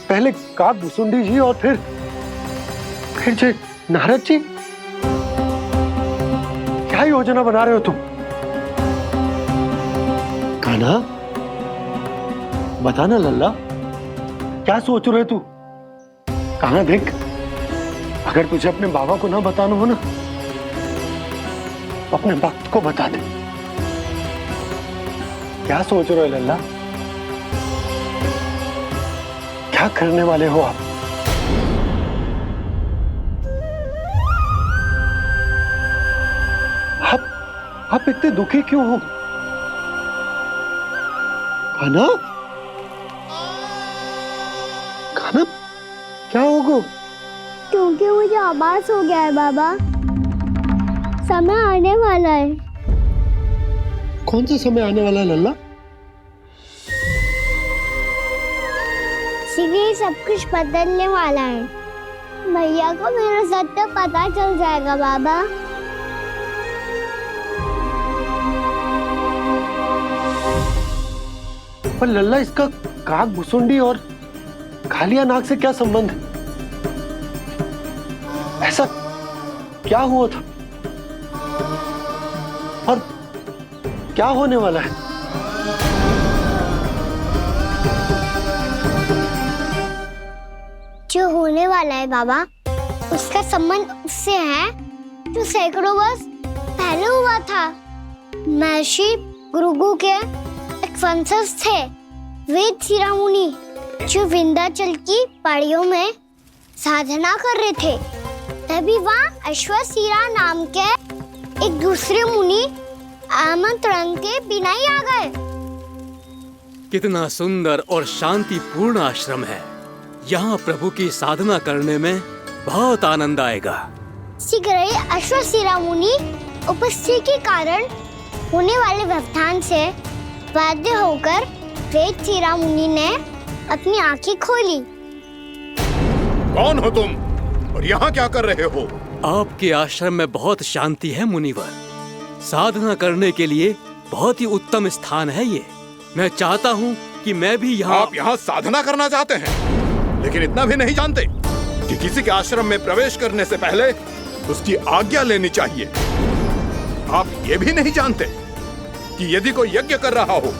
पहले काक भुसुंडी जी और फिर जे नारद जी। क्या योजना बना रहे हो तुम? कान्हा, बता ना लल्ला, क्या सोच रहे तू? कान्हा देख, अगर तुझे अपने बाबा को ना बताना हो ना, तो अपने भक्त को बता दे। क्या सोच रहे हो लल्ला? क्या करने वाले हो आप? आप इतने दुखी क्यों हो? कान्हा, कान्हा, क्या होगा? क्योंकि मुझे आभास हो गया है बाबा, समय आने वाला है। कौन सा समय आने वाला है लल्ला? इसीलिए सब कुछ बदलने वाला है। भैया को मेरा सत्य पता चल जाएगा बाबा। पर लल्ला, इसका काक भुसुंडी और कालिया नाग से क्या संबंध है? ऐसा क्या हुआ था और क्या होने वाला है? जो होने वाला है बाबा, उसका संबंध उससे है जो सैकड़ों वर्ष पहले हुआ था। महर्षि भृगु के एक वंशज थे वेद शिरोमणि, जो विंध्याचल की पहाड़ियों में साधना कर रहे थे। तभी वहाँ अश्वशिरा नाम के एक दूसरे मुनि आमंत्रण के बिना ही आ गए। कितना सुंदर और शांतिपूर्ण आश्रम है। यहाँ प्रभु की साधना करने में बहुत आनंद आएगा। शीघ्र ही अश्वशिरा मुनि उपस्थिति के कारण होने वाले व्यवधान से बाध्य होकर वेद शिरोमणि ने अपनी आंखें खोली। कौन हो तुम और यहाँ क्या कर रहे हो? आपके आश्रम में बहुत शांति है मुनिवर। साधना करने के लिए बहुत ही उत्तम स्थान है ये। मैं चाहता हूँ कि मैं भी यहाँ। आप यहाँ साधना करना चाहते हैं, लेकिन इतना भी नहीं जानते कि किसी के आश्रम में प्रवेश करने से पहले उसकी आज्ञा लेनी चाहिए। आप ये भी नहीं जानते कि यदि कोई यज्ञ कर रहा हो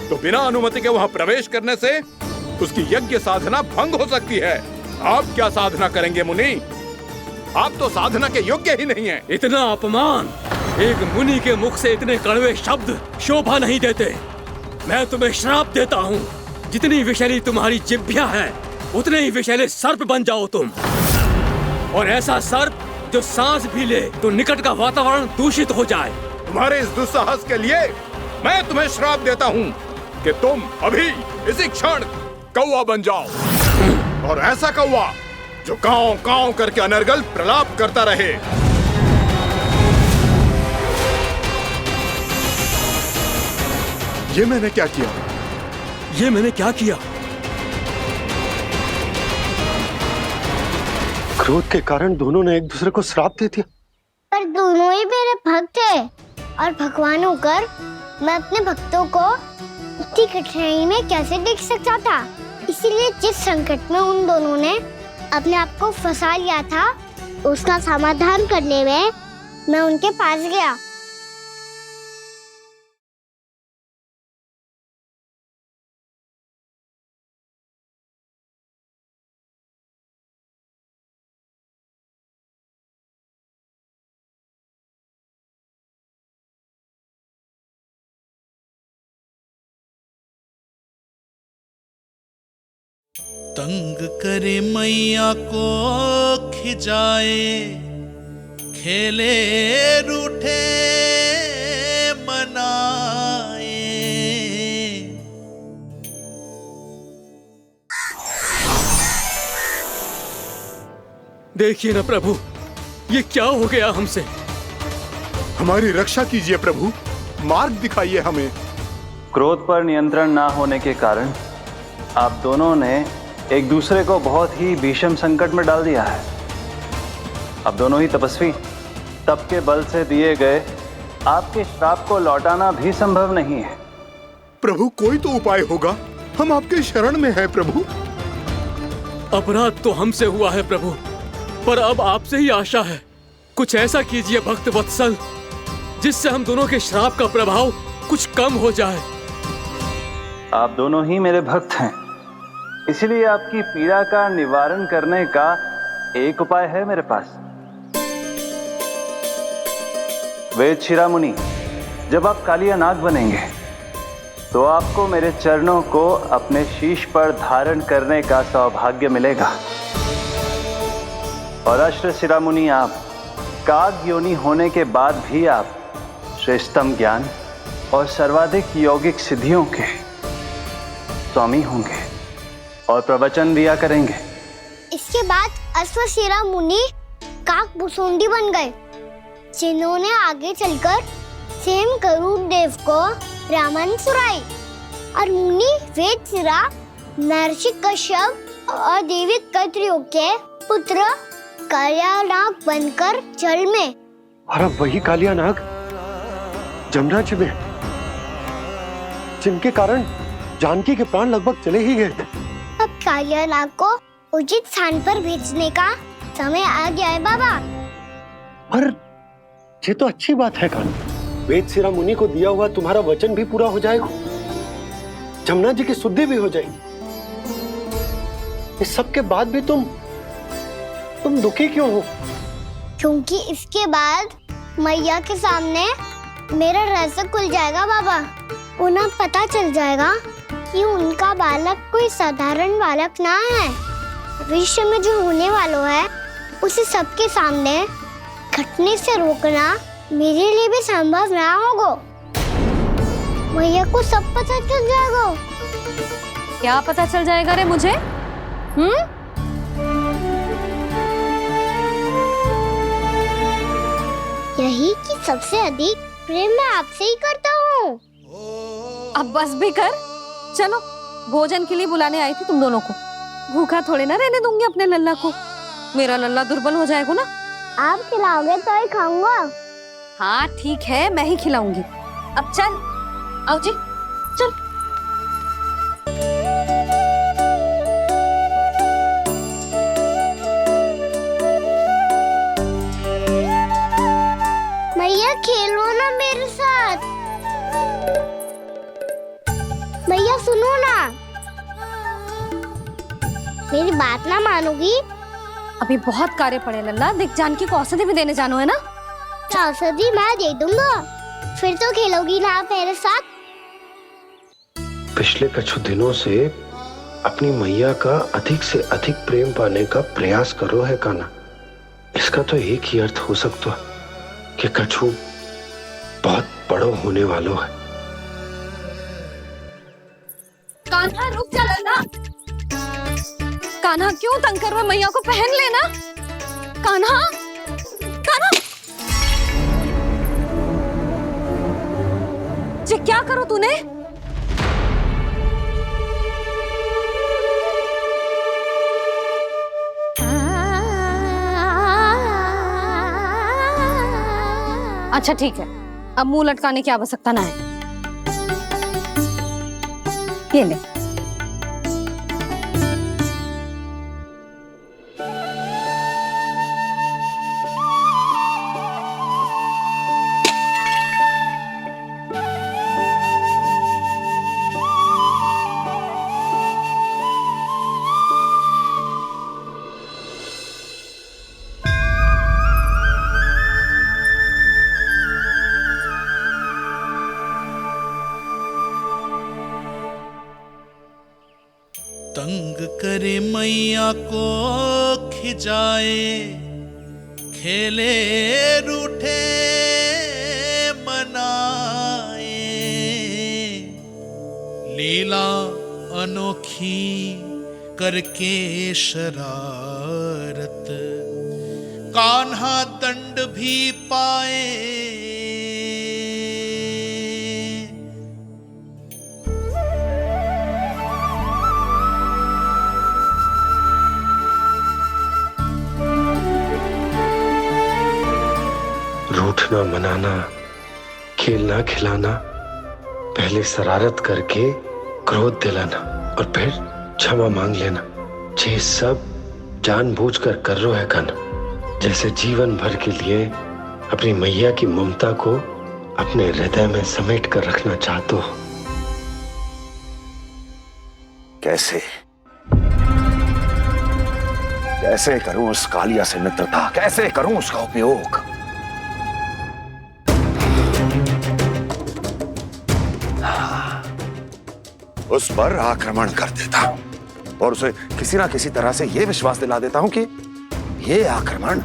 तो बिना अनुमति के वहाँ प्रवेश करने से उसकी यज्ञ साधना भंग हो सकती है। आप क्या साधना करेंगे मुनि? आप तो साधना के योग्य ही नहीं हैं। इतना अपमान! एक मुनि के मुख से इतने कड़वे शब्द शोभा नहीं देते। मैं तुम्हें श्राप देता हूँ, जितनी विषैली तुम्हारी जिह्वा है उतने ही विषैले सर्प बन जाओ तुम। और ऐसा सर्प जो सांस भी ले तो निकट का वातावरण दूषित हो जाए। तुम्हारे इस दुस्साहस के लिए मैं तुम्हें श्राप देता हूँ कि तुम अभी इसी क्षण कौवा बन जाओ, और ऐसा कौवा जो कांव कांव करके अनर्गल प्रलाप करता रहे। ये मैंने क्या किया? ये मैंने क्या किया? क्रोध के कारण दोनों ने एक दूसरे को श्राप दे दिया। पर दोनों ही मेरे भक्त थे, और भगवान होकर मैं अपने भक्तों को इतनी कठिनाई में कैसे देख सकता था। इसीलिए जिस संकट में उन दोनों ने अपने आप को फंसा लिया था, उसका समाधान करने में मैं उनके पास गया। तंग करे मैया को खिजाए, खेले रूठे मनाए। देखिए ना प्रभु, ये क्या हो गया हमसे? हमारी रक्षा कीजिए प्रभु, मार्ग दिखाइए हमें। क्रोध पर नियंत्रण ना होने के कारण आप दोनों ने एक दूसरे को बहुत ही भीषण संकट में डाल दिया है। अब दोनों ही तपस्वी तप के बल से दिए गए आपके श्राप को लौटाना भी संभव नहीं है। प्रभु कोई तो उपाय होगा, हम आपके शरण में हैं प्रभु। अपराध तो हमसे हुआ है प्रभु, पर अब आपसे ही आशा है। कुछ ऐसा कीजिए भक्त वत्सल, जिससे हम दोनों के श्राप का प्रभाव कुछ कम हो जाए। आप दोनों ही मेरे भक्त हैं, इसलिए आपकी पीड़ा का निवारण करने का एक उपाय है मेरे पास। वेद शिरामुनि, जब आप कालिया नाग बनेंगे तो आपको मेरे चरणों को अपने शीश पर धारण करने का सौभाग्य मिलेगा। और अश्र शिरामुनि, आप काग योनि होने के बाद भी आप श्रेष्ठतम ज्ञान और सर्वाधिक यौगिक सिद्धियों के स्वामी होंगे और प्रवचन दिया करेंगे। इसके बाद अश्वशिरा मुनि काकभूषुंडी बन गए, जिन्होंने आगे चलकर स्वयं गरुड़ देव को रामायण सुनाई। और मुनि वेदशिरा, महर्षि कश्यप और देवी कत्रियों के पुत्र कालिया नाग बनकर जल में। और अब वही कालिया नाग जमराज में, जिनके कारण जानकी के प्राण लगभग चले ही गए थे। अब कालिया नाग को उचित स्थान पर भेजने का समय आ गया है बाबा। पर ये तो अच्छी बात है कान्हा, वेदशिरा मुनि को दिया हुआ तुम्हारा वचन भी पूरा हो जाएगा, जमुना जी की शुद्धि भी हो जाएगी। इस सब के बाद भी तुम दुखी क्यों हो? क्योंकि इसके बाद मैया के सामने मेरा रहस्य खुल जाएगा बाबा। उन्हें पता चल जाएगा कि उनका बालक कोई साधारण बालक ना है। विश्व में जो होने वाला है उसे सबके सामने घटने से रोकना मेरे लिए भी संभव ना होगा। मैया को सब पता चल जाएगा। क्या पता चल जाएगा रे मुझे? यही कि सबसे अधिक प्रेम मैं आपसे ही करता हूँ। अब बस भी कर, चलो भोजन के लिए बुलाने आई थी तुम दोनों को। भूखा थोड़े ना रहने दूंगी अपने लल्ला को, मेरा लल्ला दुर्बल हो जाएगा ना। आप खिलाओगे तो ही खाऊंगा। हाँ ठीक है, मैं ही खिलाऊंगी। अब चल, आओ जी चल। मैया खेलो ना मेरे साथ। मैया सुनो ना, मेरी बात ना मानोगी? अभी बहुत कार्य पड़े लल्ला, देख जानकी को औषधि भी देने जानो है ना। औषधि मैं दे दूंगा, फिर तो खेलोगी ना आप मेरे साथ। पिछले कुछ दिनों से अपनी मैया का अधिक से अधिक प्रेम पाने का प्रयास करो है कान्हा। इसका तो एक ही अर्थ हो सकता है कि कछु बहुत बड़ो होने वाला है। कान्हा रुक जा लल्ला। कान्हा क्यों तंग कर रहा है? मैया को पहन लेना। कान्हा, कान्हा, ये क्या करो तूने? अच्छा ठीक है, अब मुंह लटकाने की आवश्यकता ना है। ये ले। तंग करे मैया को खिजाए, खेले रूठे मनाए, लीला अनोखी करके शरारत, कान्हा दंड भी पाए। रूठना मनाना खेलना खिलाना, पहले शरारत करके क्रोध दिलाना और फिर क्षमा मांग लेना, ये सब जानबूझकर कर रहे है कान्हा। जैसे जीवन भर के लिए अपनी मैया की ममता को अपने हृदय में समेट कर रखना चाहते हो। कैसे कैसे करूं उस कालिया से मित्रता, कैसे करूं उसका उपयोग? उस पर आक्रमण कर देता हूं और उसे किसी ना किसी तरह से यह विश्वास दिला देता हूं कि यह आक्रमण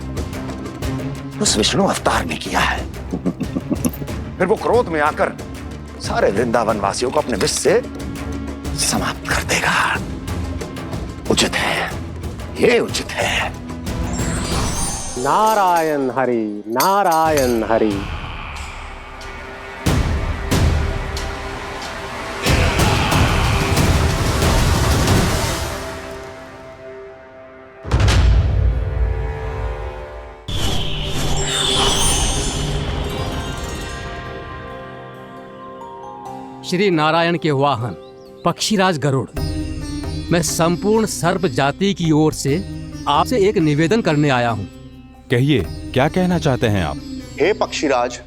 उस विष्णु अवतार ने किया है। फिर वो क्रोध में आकर सारे वृंदावन वासियों को अपने विष से समाप्त कर देगा। उचित है, ये उचित है। नारायण हरि, नारायण हरि। श्री नारायण के वाहन पक्षीराज गरुड़, मैं संपूर्ण सर्प जाति की ओर से आपसे एक निवेदन करने आया हूँ। कहिए, क्या कहना चाहते हैं आप? हे पक्षीराज,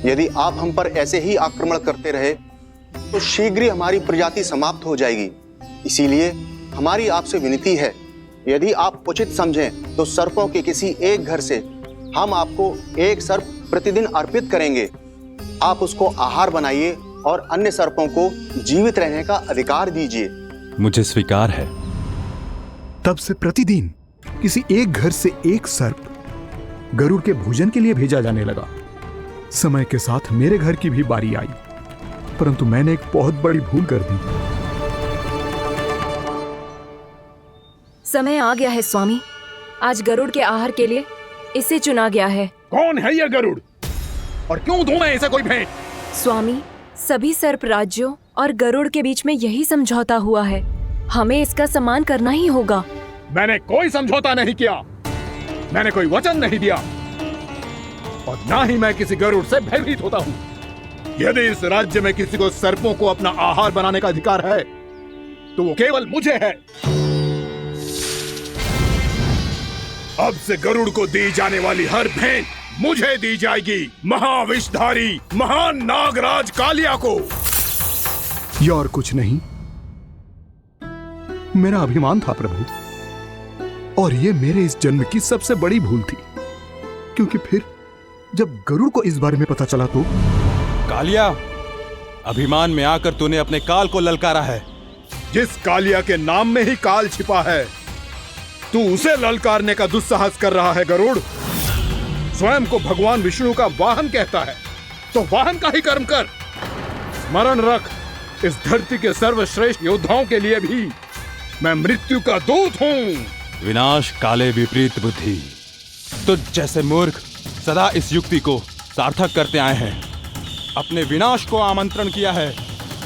यदि आप हम पर ऐसे ही आक्रमण करते रहे तो शीघ्र ही हमारी प्रजाति समाप्त हो जाएगी। इसीलिए हमारी आपसे विनती है, यदि आप उचित समझें तो सर्पों के किसी एक घर से हम आपको एक सर्प प्रतिदिन अर्पित करेंगे। आप उसको आहार बनाइए और अन्य सर्पों को जीवित रहने का अधिकार दीजिए। मुझे स्वीकार है। तब से प्रतिदिन किसी एक घर से एक सर्प गरुड़ के भोजन के लिए भेजा जाने लगा। समय के साथ मेरे घर की भी बारी आई, परंतु मैंने एक बहुत बड़ी भूल कर दी। समय आ गया है स्वामी, आज गरुड़ के आहार के लिए इसे चुना गया है। कौन है यह गरुड़ और क्यों दूं मैं इसे कोई भेंट? स्वामी, सभी सर्प राज्यों और गरुड़ के बीच में यही समझौता हुआ है, हमें इसका सम्मान करना ही होगा। मैंने कोई समझौता नहीं किया, मैंने कोई वचन नहीं दिया और ना ही मैं किसी गरुड़ से भयभीत होता हूँ। यदि इस राज्य में किसी को सर्पों को अपना आहार बनाने का अधिकार है तो वो केवल मुझे है। अब से गरुड़ को दी जाने वाली हर भेंट मुझे दी जाएगी, महाविषधारी महान नागराज कालिया को। यह और कुछ नहीं, मेरा अभिमान था प्रभु, और यह मेरे इस जन्म की सबसे बड़ी भूल थी, क्योंकि फिर जब गरुड़ को इस बारे में पता चला तो। कालिया, अभिमान में आकर तूने अपने काल को ललकारा है। जिस कालिया के नाम में ही काल छिपा है, तू उसे ललकारने का दुस्साहस कर रहा है गरुड़। स्वयं को भगवान विष्णु का वाहन कहता है तो वाहन का ही कर्म कर। स्मरण रख, इस धरती के सर्वश्रेष्ठ योद्धाओं के लिए भी मैं मृत्यु का दूत हूँ। विनाश काले विपरीत बुद्धि, तुझ जैसे मूर्ख सदा इस युक्ति को सार्थक करते आए हैं। अपने विनाश को आमंत्रण किया है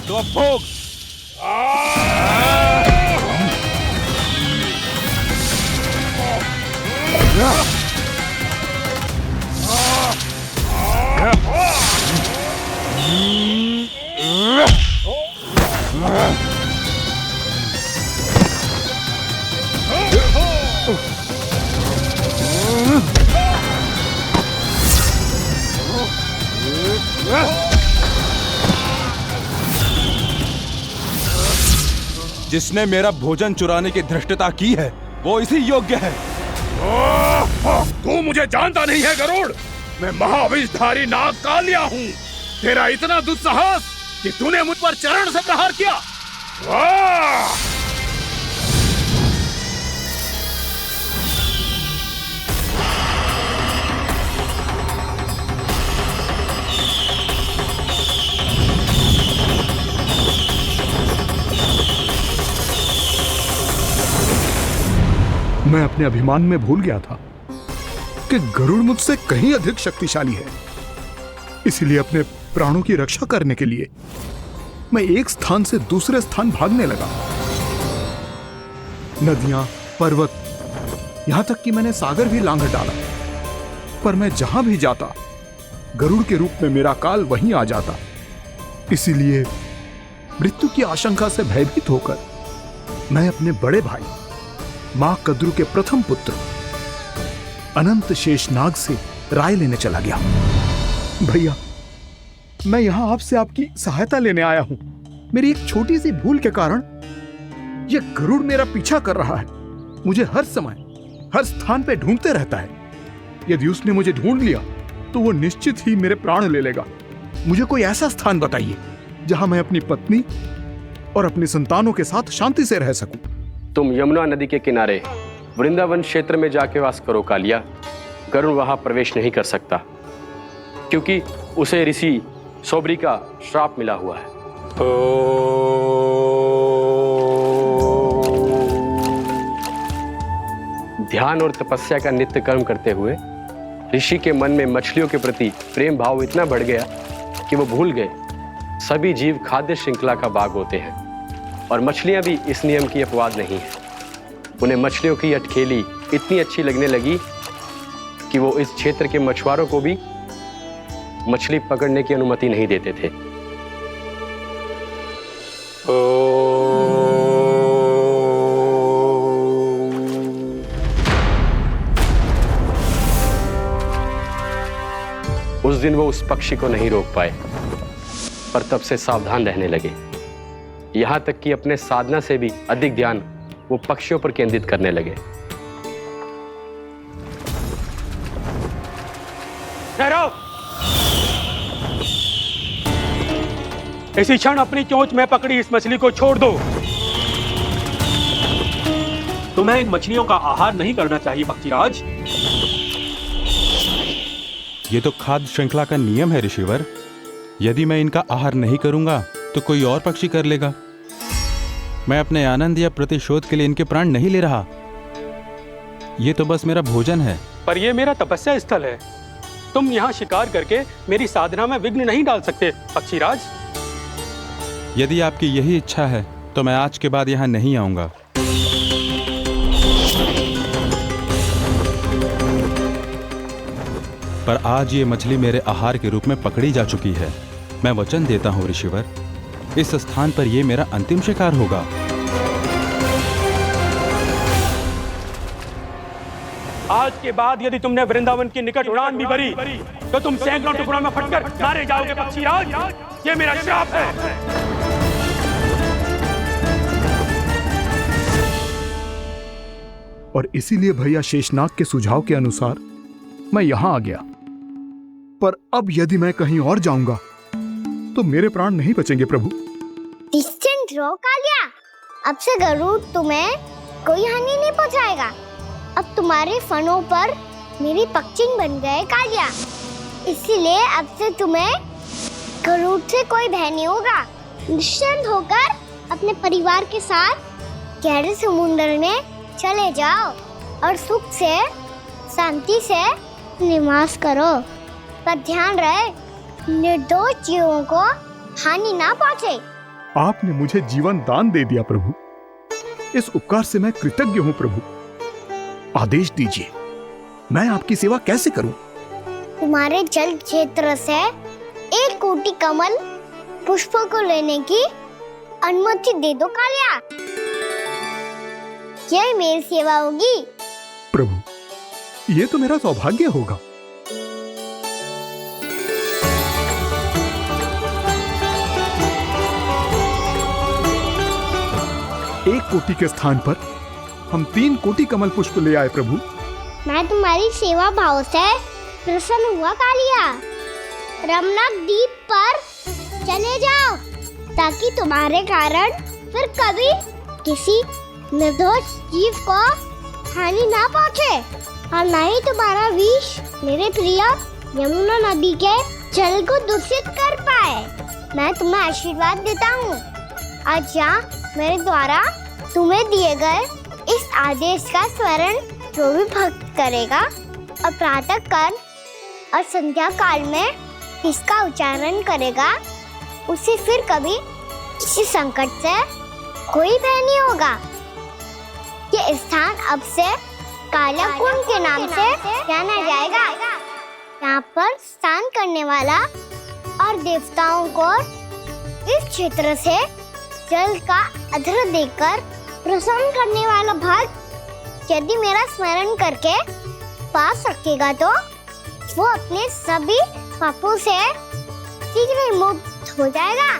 तो अब भोग। जिसने मेरा भोजन चुराने की धृष्टता की है वो इसी योग्य है। तू मुझे जानता नहीं है गरुड़, मैं महाविषधारी नाग कालिया हूँ। तेरा इतना दुस्साहस कि तूने मुझ पर चरण से प्रहार किया। मैं अपने अभिमान में भूल गया था कि गरुड़ मुझसे कहीं अधिक शक्तिशाली है। इसलिए अपने प्राणों की रक्षा करने के लिए मैं एक स्थान से दूसरे स्थान भागने लगा। नदियां, पर्वत, यहां तक कि मैंने सागर भी लांघ डाला, पर मैं जहां भी जाता गरुड़ के रूप में मेरा काल वहीं आ जाता। इसीलिए मृत्यु की आशंका से भयभीत होकर मैं अपने बड़े भाई मां कद्रु के प्रथम पुत्र अनंत शेषनाग से राय लेने चला गया। भैया, मैं यहां आपसे आपकी सहायता लेने आया हूं। मेरी एक छोटी सी भूल के कारण यह गरुड़ मेरा पीछा कर रहा है। मुझे हर समय हर स्थान पे ढूंढते रहता है। यदि उसने मुझे ढूंढ लिया तो वो निश्चित ही मेरे प्राण ले लेगा। मुझे कोई ऐसा स्थान बताइए जहां मैं अपनी पत्नी और अपने संतानों के साथ शांति से रह सकूं। तुम यमुना नदी के किनारे वृंदावन क्षेत्र में जाके वास करो कालिया। गरुड़ वहां प्रवेश नहीं कर सकता क्योंकि उसे ऋषि सोबरी का श्राप मिला हुआ है। ध्यान और तपस्या का नित्य कर्म करते हुए ऋषि के मन में मछलियों के प्रति प्रेम भाव इतना बढ़ गया कि वो भूल गए सभी जीव खाद्य श्रृंखला का भाग होते हैं और मछलियां भी इस नियम की अपवाद नहीं है। उन्हें मछलियों की अटखेली इतनी अच्छी लगने लगी कि वो इस क्षेत्र के मछुआरों को भी मछली पकड़ने की अनुमति नहीं देते थे। उस दिन वो उस पक्षी को नहीं रोक पाए, पर तब से सावधान रहने लगे। यहां तक कि अपने साधना से भी अधिक ध्यान वो पक्षियों पर केंद्रित करने लगे। ठहरो! इसी क्षण अपनी चोंच में पकड़ी इस मछली को छोड़ दो। तुम्हें इन मछलियों का आहार नहीं करना चाहिए पक्षीराज। ये तो खाद्य श्रृंखला का नियम है ऋषिवर। यदि मैं इनका आहार नहीं करूंगा तो कोई और पक्षी कर लेगा। मैं अपने आनंद या प्रतिशोध के लिए इनके प्राण नहीं ले रहा। ये तो बस मेरा भोजन है। पर यह मेरा तपस्या स्थल है। तुम यहाँ शिकार करके मेरी साधना में विघ्न नहीं डाल सकते पक्षीराज। यदि आपकी यही इच्छा है तो मैं आज के बाद यहाँ नहीं आऊंगा। पर आज ये मछली मेरे आहार के रूप में पकड़ी जा चुकी है। मैं वचन देता हूँ ऋषिवर, इस स्थान पर यह मेरा अंतिम शिकार होगा। आज के बाद यदि तुमने वृंदावन की निकट उड़ान भी भरी तो तुम सैकड़ों टुकड़ों में फटकर मारे जाओगे पक्षीराज। ये मेरा श्राप है। और इसीलिए भैया शेषनाग के सुझाव के अनुसार मैं यहां आ गया। पर अब यदि मैं कहीं और जाऊंगा तो मेरे प्राण नहीं बचेंगे प्रभु। निश्चिंत रहो कालिया, अब से गरुड़ तुम्हें कोई हानि नहीं पहुंचाएगा। अब तुम्हारे फनों पर मेरी पक्षिंग बन गए कालिया, इसीलिए अब से तुम्हें गरुड़ से कोई भय नहीं होगा। निश्चिंत होकर अपने परिवार के साथ गहरे समुद्र में चले जाओ और सुख से शांति से निवास करो। पर ध्यान रहे निर्दोष जीवों को हानि ना पहुंचे। आपने मुझे जीवन दान दे दिया प्रभु, इस उपकार से मैं कृतज्ञ हूँ प्रभु। आदेश दीजिए, मैं आपकी सेवा कैसे करूं? तुम्हारे जल क्षेत्र से 1 कोटि कमल पुष्पों को लेने की अनुमति दे दो कालिया। यह मेरी सेवा होगी प्रभु। ये तो मेरा सौभाग्य होगा। एक कोटि के स्थान पर हम 3 कोटि कमल पुष्प ले आए प्रभु। मैं तुम्हारी सेवा भाव से प्रसन्न हुआ कालिया। रमनाक द्वीप पर चले जाओ ताकि तुम्हारे कारण फिर कभी किसी निर्दोष जीव को हानि ना पहुंचे और न ही तुम्हारा विष मेरे प्रिय यमुना नदी के जल को दूषित कर पाए। मैं तुम्हें आशीर्वाद देता हूँ। आज यहाँ मेरे द्वारा तुम्हें दिए गए इस आदेश का स्मरण जो भी भक्त करेगा और प्रातः काल और संध्या काल में इसका उच्चारण करेगा, उसे फिर कभी किसी संकट से कोई भय नहीं होगा। ये स्थान अब से काला कुंड के नाम से जाना जाएगा। यहाँ पर स्नान करने वाला और देवताओं को इस क्षेत्र से जल का अधर देकर प्रसन्न करने वाला भक्त यदि मेरा स्मरण करके पास रखेगा तो वो अपने सभी पापों से शीघ्र ही मुक्त हो जाएगा।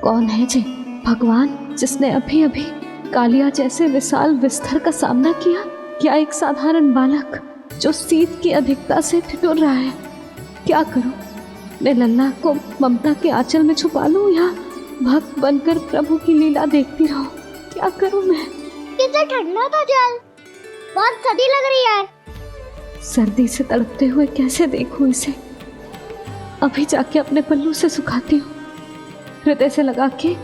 कौन है जी भगवान जिसने अभी अभी कालिया जैसे विशाल विस्तर का सामना किया? क्या एक साधारण बालक जो शीत की अधिकता से ठिठुर रहा है? क्या करूं? मैं लल्ला को ममता के आंचल में छुपा लूं या भक्त बनकर प्रभु की लीला देखती रहूं? क्या करूं मैं? कितना ठंडा था जल, बहुत सर्दी लग रही है। सर्दी से तड़पते हुए कैसे देखूं इसे? अभी जाके अपने पल्लू से सुखाती हूँ। हृदय से लगा के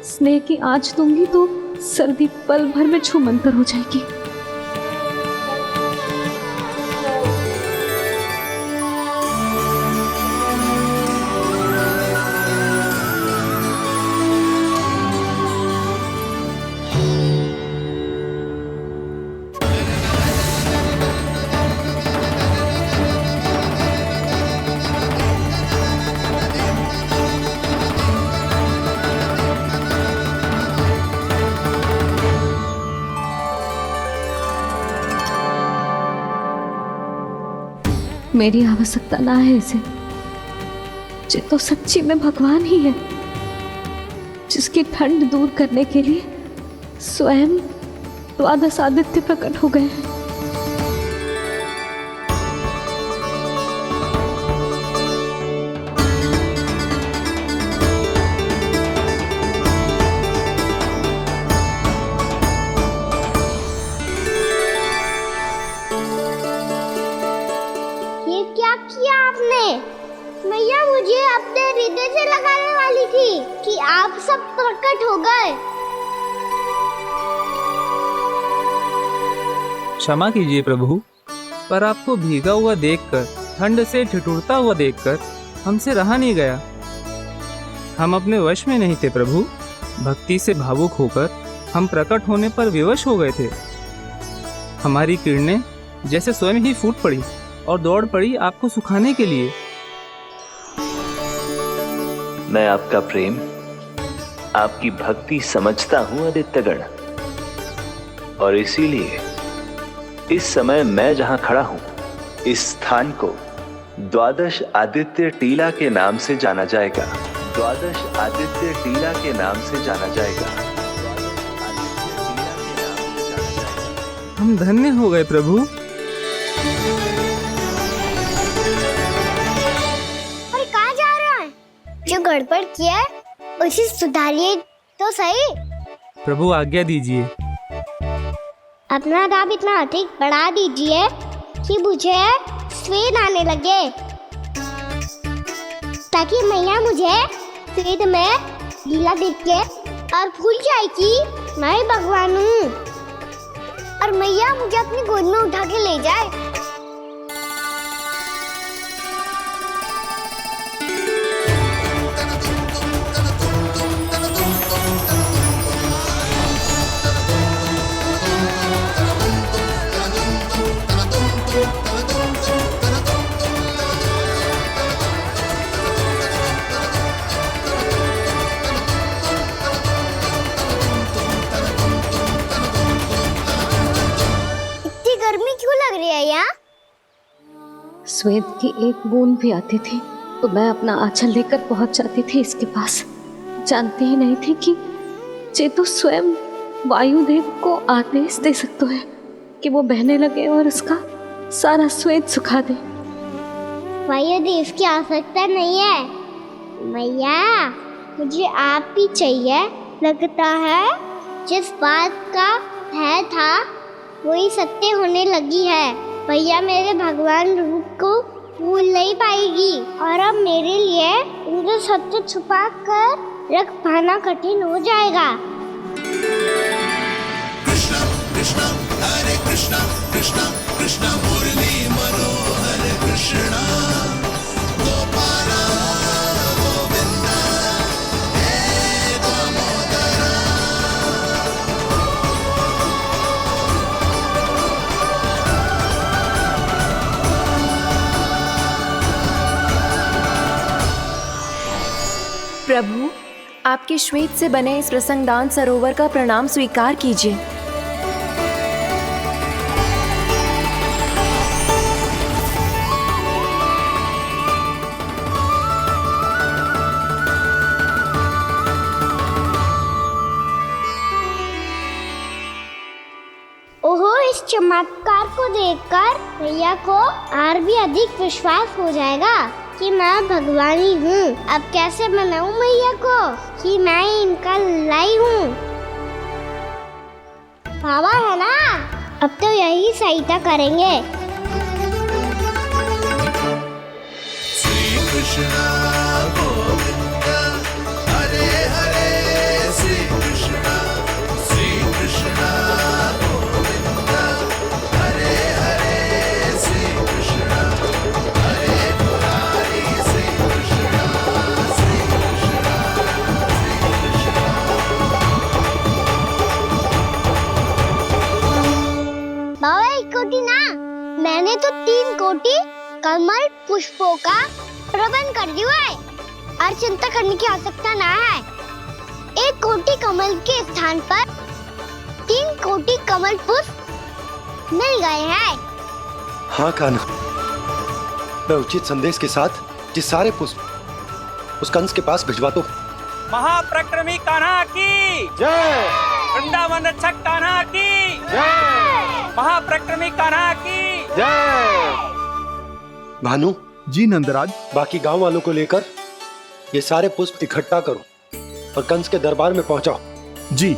स्नेह की आंच दूंगी तो सर्दी पल भर में छूमंतर हो जाएगी। मेरी आवश्यकता ना है इसे। ये तो सच्ची में भगवान ही है जिसकी ठंड दूर करने के लिए स्वयं द्वादश आदित्य प्रकट हो गए हैं। मैया मुझे अपने हृदय से लगाने वाली थी कि आप सब प्रकट हो गए। क्षमा कीजिए प्रभु, पर आपको भीगा हुआ देखकर, ठंड से ठिठुरता हुआ देखकर हमसे रहा नहीं गया। हम अपने वश में नहीं थे प्रभु। भक्ति से भावुक होकर हम प्रकट होने पर विवश हो गए थे। हमारी किरणें जैसे स्वयं ही फूट पड़ी और दौड़ पड़ी आपको सुखाने के लिए। मैं आपका प्रेम, आपकी भक्ति समझता हूं आदित्यगण, और इसीलिए इस समय मैं जहां खड़ा हूं, इस स्थान को द्वादश आदित्य टीला के नाम से जाना जाएगा। द्वादश आदित्य टीला के नाम से जाना जाएगा। हम धन्य हो गए प्रभु। और कहाँ जा रहा है? जो गड़बड़ किया उसे सुधारिए तो सही। प्रभु आज्ञा दीजिए। अपना दाम इतना अधिक बढ़ा दीजिए कि मुझे स्वेद आने लगे, ताकि मैया मुझे स्वेद में लीला देख के और भूल जाए कि मैं ही भगवान हूँ, और मैया मुझे अपनी गोद में उठा के ले जाए। स्वेद की एक बूंद भी आती थी तो मैं अपना आंचल लेकर पहुंच जाती थी इसके पास। जानती ही नहीं थी कि ये तो स्वयं वायुदेव को आदेश दे सकते हैं कि वो बहने लगे और उसका सारा स्वेद सुखा दे। वायुदेव की आवश्यकता नहीं है मैया, मुझे आप ही चाहिए। लगता है जिस बात का भय था वही सत्य होने लगी है। भैया मेरे भगवान रूप को भूल नहीं पाएगी, और अब मेरे लिए उनके सत्य छुपा कर रख पाना कठिन हो जाएगा। कृष्णा कृष्णा हरे कृष्णा कृष्णा कृष्णा मुरली मनोहर कृष्णा गोपाला गोविंदा हे दामोदरा। प्रभु, आपके श्वेत से बने इस प्रसंगदान सरोवर का प्रणाम स्वीकार कीजिए। ओहो, इस चमत्कार को देखकर भैया को और भी अधिक विश्वास हो जाएगा कि मैं भगवान ही हूँ। अब कैसे मनाऊं मैया को कि मैं ही इनका लाई हूँ। बाबा है ना, अब तो यही सहायता करेंगे। श्री कृष्णा गोविंदा हरे हरे श्री कृष्णा गोविंदा हरे हरे श्री कृष्णा हरे मुरारी श्री कृष्णा श्री कृष्णा श्री बाबा, एक कोटी ना, मैंने तो 3 कोटी कमल पुष्पों का प्रबंध कर दिया है और चिंता करने की आवश्यकता ना है। 1 कोटी कमल के स्थान पर 3 कोटी कमल पुष्प मिल गए हैं। हाँ कान्हा, मैं उचित संदेश के साथ ये सारे पुष्प उस कंस के पास भिजवा दो। महाप्रक्रमी कान्हा की जय। वृंदावन रक्षक कान्हा की जय। महाप्रक्रमी कान्हा की जय। भानु जी नंदराज, बाकी गांव वालों को लेकर ये सारे पुष्प इकट्ठा करो और कंस के दरबार में पहुंचाओ। जी।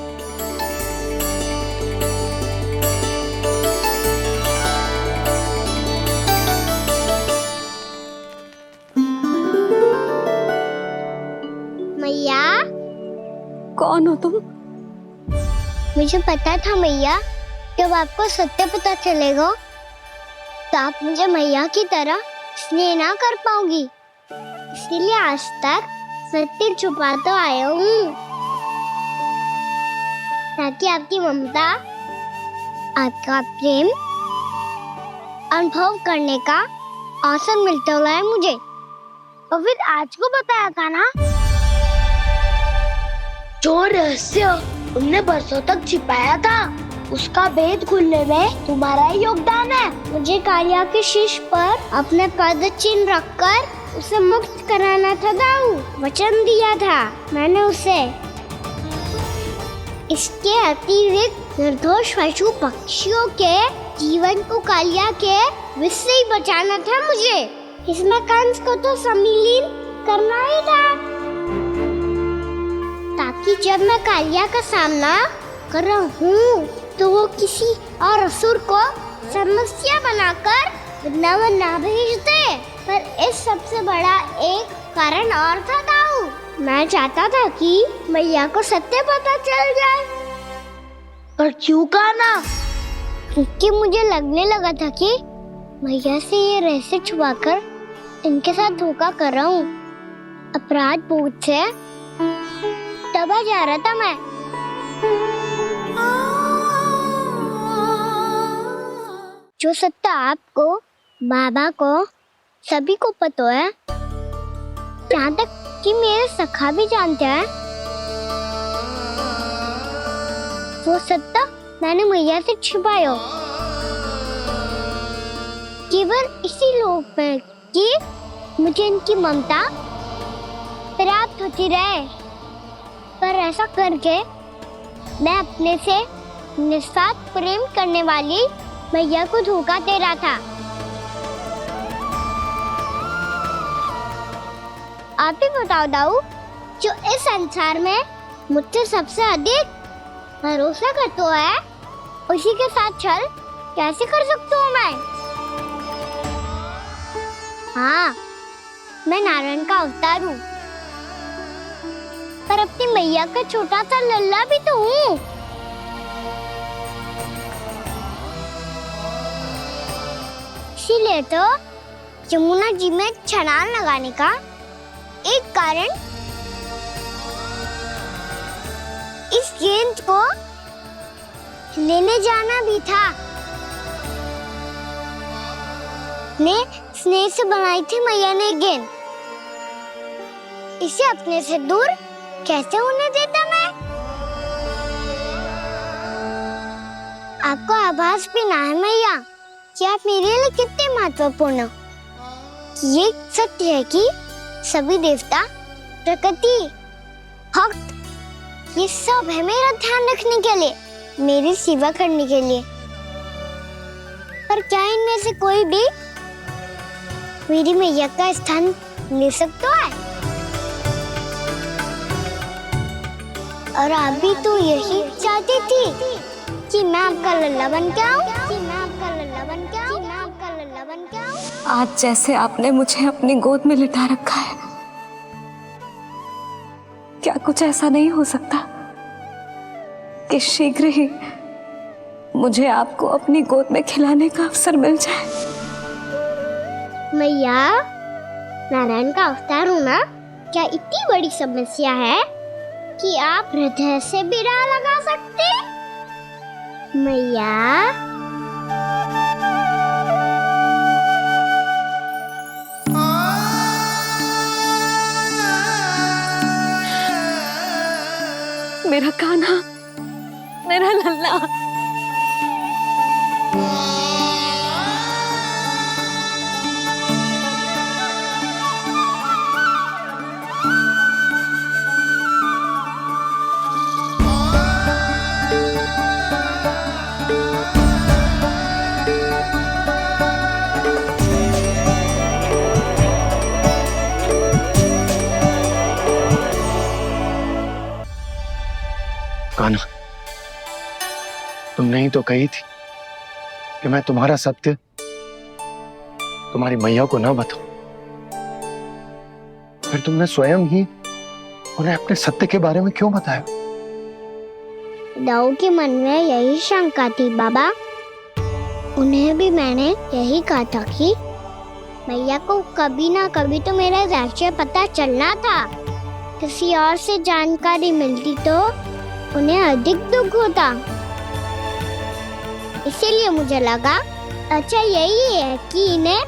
मैया, कौन हो तुम? मुझे पता था मैया, जब आपको सत्य पता चलेगा तो आप मुझे मैया की तरह स्नेह ना कर पाओगी, इसलिए आज तक सत्य छुपाता आया हूँ ताकि आपकी ममता, आपका प्रेम अनुभव करने का अवसर मिलता हुआ है मुझे। और फिर आज को बताया था ना, जो रहस्य तुमने बरसों तक छिपाया था उसका भेद खुलने में तुम्हारा ही योगदान है। मुझे कालिया के शीश पर अपने पद चिन्ह रखकर उसे मुक्त कराना था दाऊ, वचन दिया था मैंने उसे। इसके अतिरिक्त निर्दोष पशु पक्षियों के जीवन को कालिया के विष से ही बचाना था मुझे। इसमें कंस को तो सम्मिलित करना ही था ताकि जब मैं कालिया का सामना कर रहा हूँ तो वो किसी और असुर को समस्या बनाकर वृंदावन ना भेज दे। पर इस सबसे बड़ा एक कारण और था दाऊ, मैं चाहता था कि मैया को सत्य पता चल जाए। पर क्यों कहा ना? क्योंकि मुझे लगने लगा था कि मैया से ये रहस्य छुपाकर इनके साथ धोखा कर रहा हूँ। अपराध बोध से दबा जा रहा था मैं। जो सत्य आपको, बाबा को, सभी को पता है, यहाँ तक कि मेरे सखा भी जानते हैं, वो सत्य मैंने मैया से छिपाया केवल इसी लोक में कि मुझे इनकी ममता प्राप्त होती रहे। पर ऐसा करके मैं अपने से निस्वार्थ प्रेम करने वाली मैया को धोखा दे रहा था। आप ही बताओ दाऊ, जो इस संसार में मुझसे सबसे अधिक भरोसा करता है उसी के साथ छल कैसे कर सकता हूँ मैं? हाँ, मैं नारायण का अवतार हूँ, पर अपनी मैया का छोटा सा लल्ला भी तो हूँ। इसीलिए तो यमुना जी में छलांग लगाने का एक कारण इस गेंद को लेने जाना भी था। ने स्नेह से बनाई थी मैया ने गेंद, इसे अपने से दूर कैसे होने देता मैं? आपको आभास भी ना है मैया कि आप मेरे लिए कितने महत्वपूर्ण हो। ये सत्य है कि सभी देवता, प्रकृति, भक्त, ये सब है मेरा ध्यान रखने के लिए, मेरी सेवा करने के लिए। पर क्या इनमें से कोई भी मेरी मैया का स्थान ले सकता है? और आप भी तो यही चाहती थी कि मैं आपका लल्ला बन के आऊं, कि मैं आपका लल्ला बन के आऊं, कि मैं आपका लल्ला बन के आऊं। आज जैसे आपने मुझे अपनी गोद में लिटा रखा है, क्या कुछ ऐसा नहीं हो सकता कि शीघ्र ही मुझे आपको अपनी गोद में खिलाने का अवसर मिल जाए? मैया, नारायण का अवतार होना क्या इतनी बड़ी समस्या है कि आप हृदय से भी राह लगा सकते? मैया, मेरा कान्हा, मेरा लल्ला। कान्हा, तुमने ही तो कही थी कि मैं तुम्हारा सत्य तुम्हारी मैया को ना बताऊं। फिर तुमने स्वयं ही उन्हें अपने सत्य के बारे में क्यों बताया? दाऊ के मन में यही शंका थी बाबा। उन्हें भी मैंने यही कहा था कि मैया को कभी ना कभी तो मेरा रहस्य पता चलना था। किसी और से जानकारी मिलती तो उन्हें अधिक दुख होता। इसीलिए मुझे लगा अच्छा यही है कि इन्हें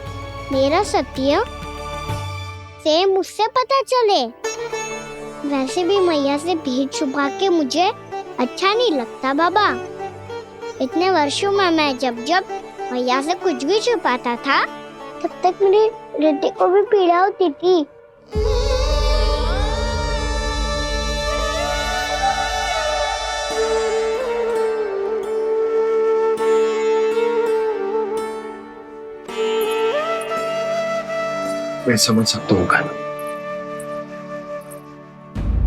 मेरा सत्य से मुझसे पता चले। वैसे भी मैया से भेद छुपा के मुझे अच्छा नहीं लगता बाबा। इतने वर्षों में मैं जब जब मैया से कुछ भी छुपाता था तब तक मेरे हृदय को भी पीड़ा होती थी। मैं समझ सकता हूँ कान्हा।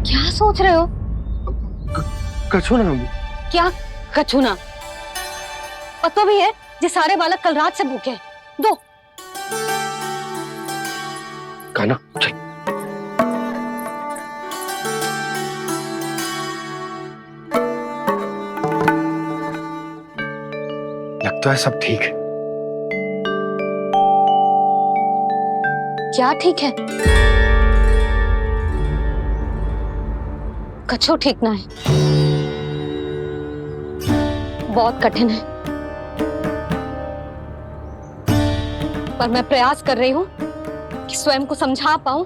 क्या सोच रहे हो? कछु ना। क्या कछु ना? पता भी है ये सारे बालक कल रात से भूखे हैं। दो। कान्हा चल। लगता है सब ठीक है। क्या ठीक है? कछु ठीक ना है, बहुत कठिन है। पर मैं प्रयास कर रही हूं कि स्वयं को समझा पाऊं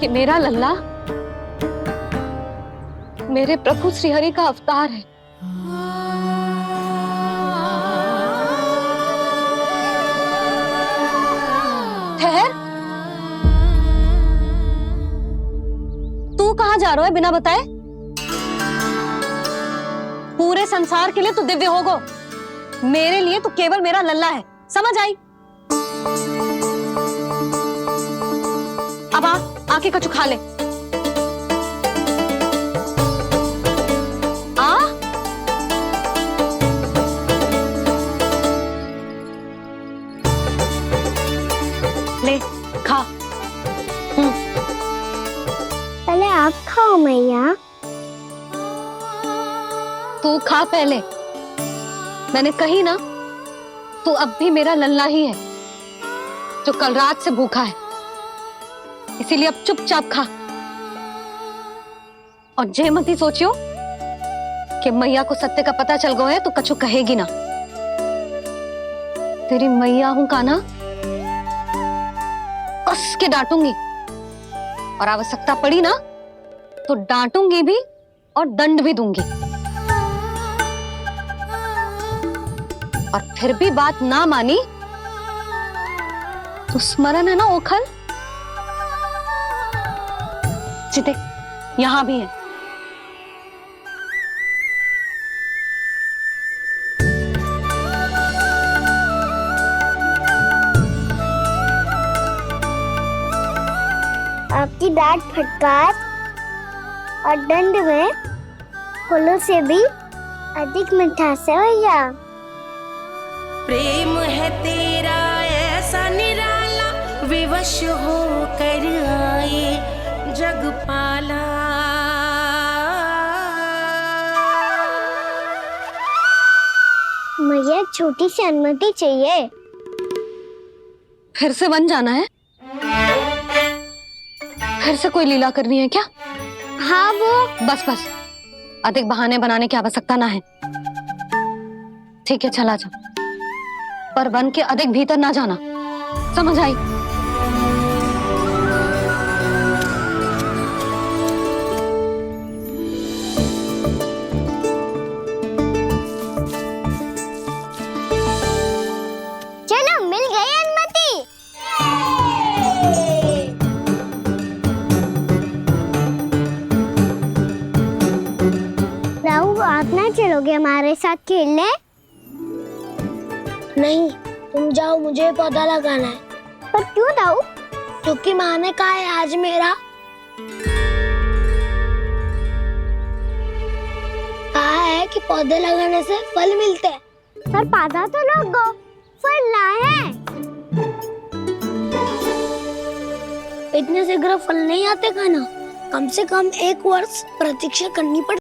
कि मेरा लल्ला मेरे प्रभु श्रीहरि का अवतार है। ठहर, तू कहाँ जा रहा है बिना बताए? पूरे संसार के लिए तू दिव्य होगो, मेरे लिए तू केवल मेरा लल्ला है। समझ आई? अब आके कछु खा ले। ले खा। पहले आप खाओ मैया। तू खा पहले। मैंने कही ना, तू अब भी मेरा लल्ला ही है। जो कल रात से भूखा है, इसीलिए अब चुपचाप खा। और जे मत ही सोचियो कि मैया को सत्य का पता चल गया है तो कछु कहेगी ना। तेरी मैया हूं कान्हा, कस के डांटूंगी, और आवश्यकता पड़ी ना तो डांटूंगी भी और दंड भी दूंगी। और फिर भी बात ना मानी तो स्मरण है ना ओखल, देख यहां भी है। आपकी डांट फटकार और दंड में फूलों से भी अधिक मिठास है भैया। प्रेम है तेरा ऐसा निराला, विवश हो कर आए जग पाला। मैया छोटी सी अनुमति चाहिए। फिर से वन जाना है? फिर से कोई लीला करनी है क्या? हाँ वो बस बस, अधिक बहाने बनाने की आवश्यकता ना है। ठीक है चला जा, पर वन के अधिक भीतर ना जाना, समझ आई? चलो मिल गई अनुमति। राहु आप ना चलोगे हमारे साथ खेलने? नहीं, तुम जाओ, मुझे पौधा लगाना है। पर क्यों राहु? क्योंकि माँ ने कहा है आज मेरा कहा है कि पौधे लगाने से फल मिलते हैं। पर पौधा तो लगो, फल ना है। इतने शीघ्र फल नहीं आते कान्हा, कम से कम 1 वर्ष प्रतीक्षा करनी पड़ती।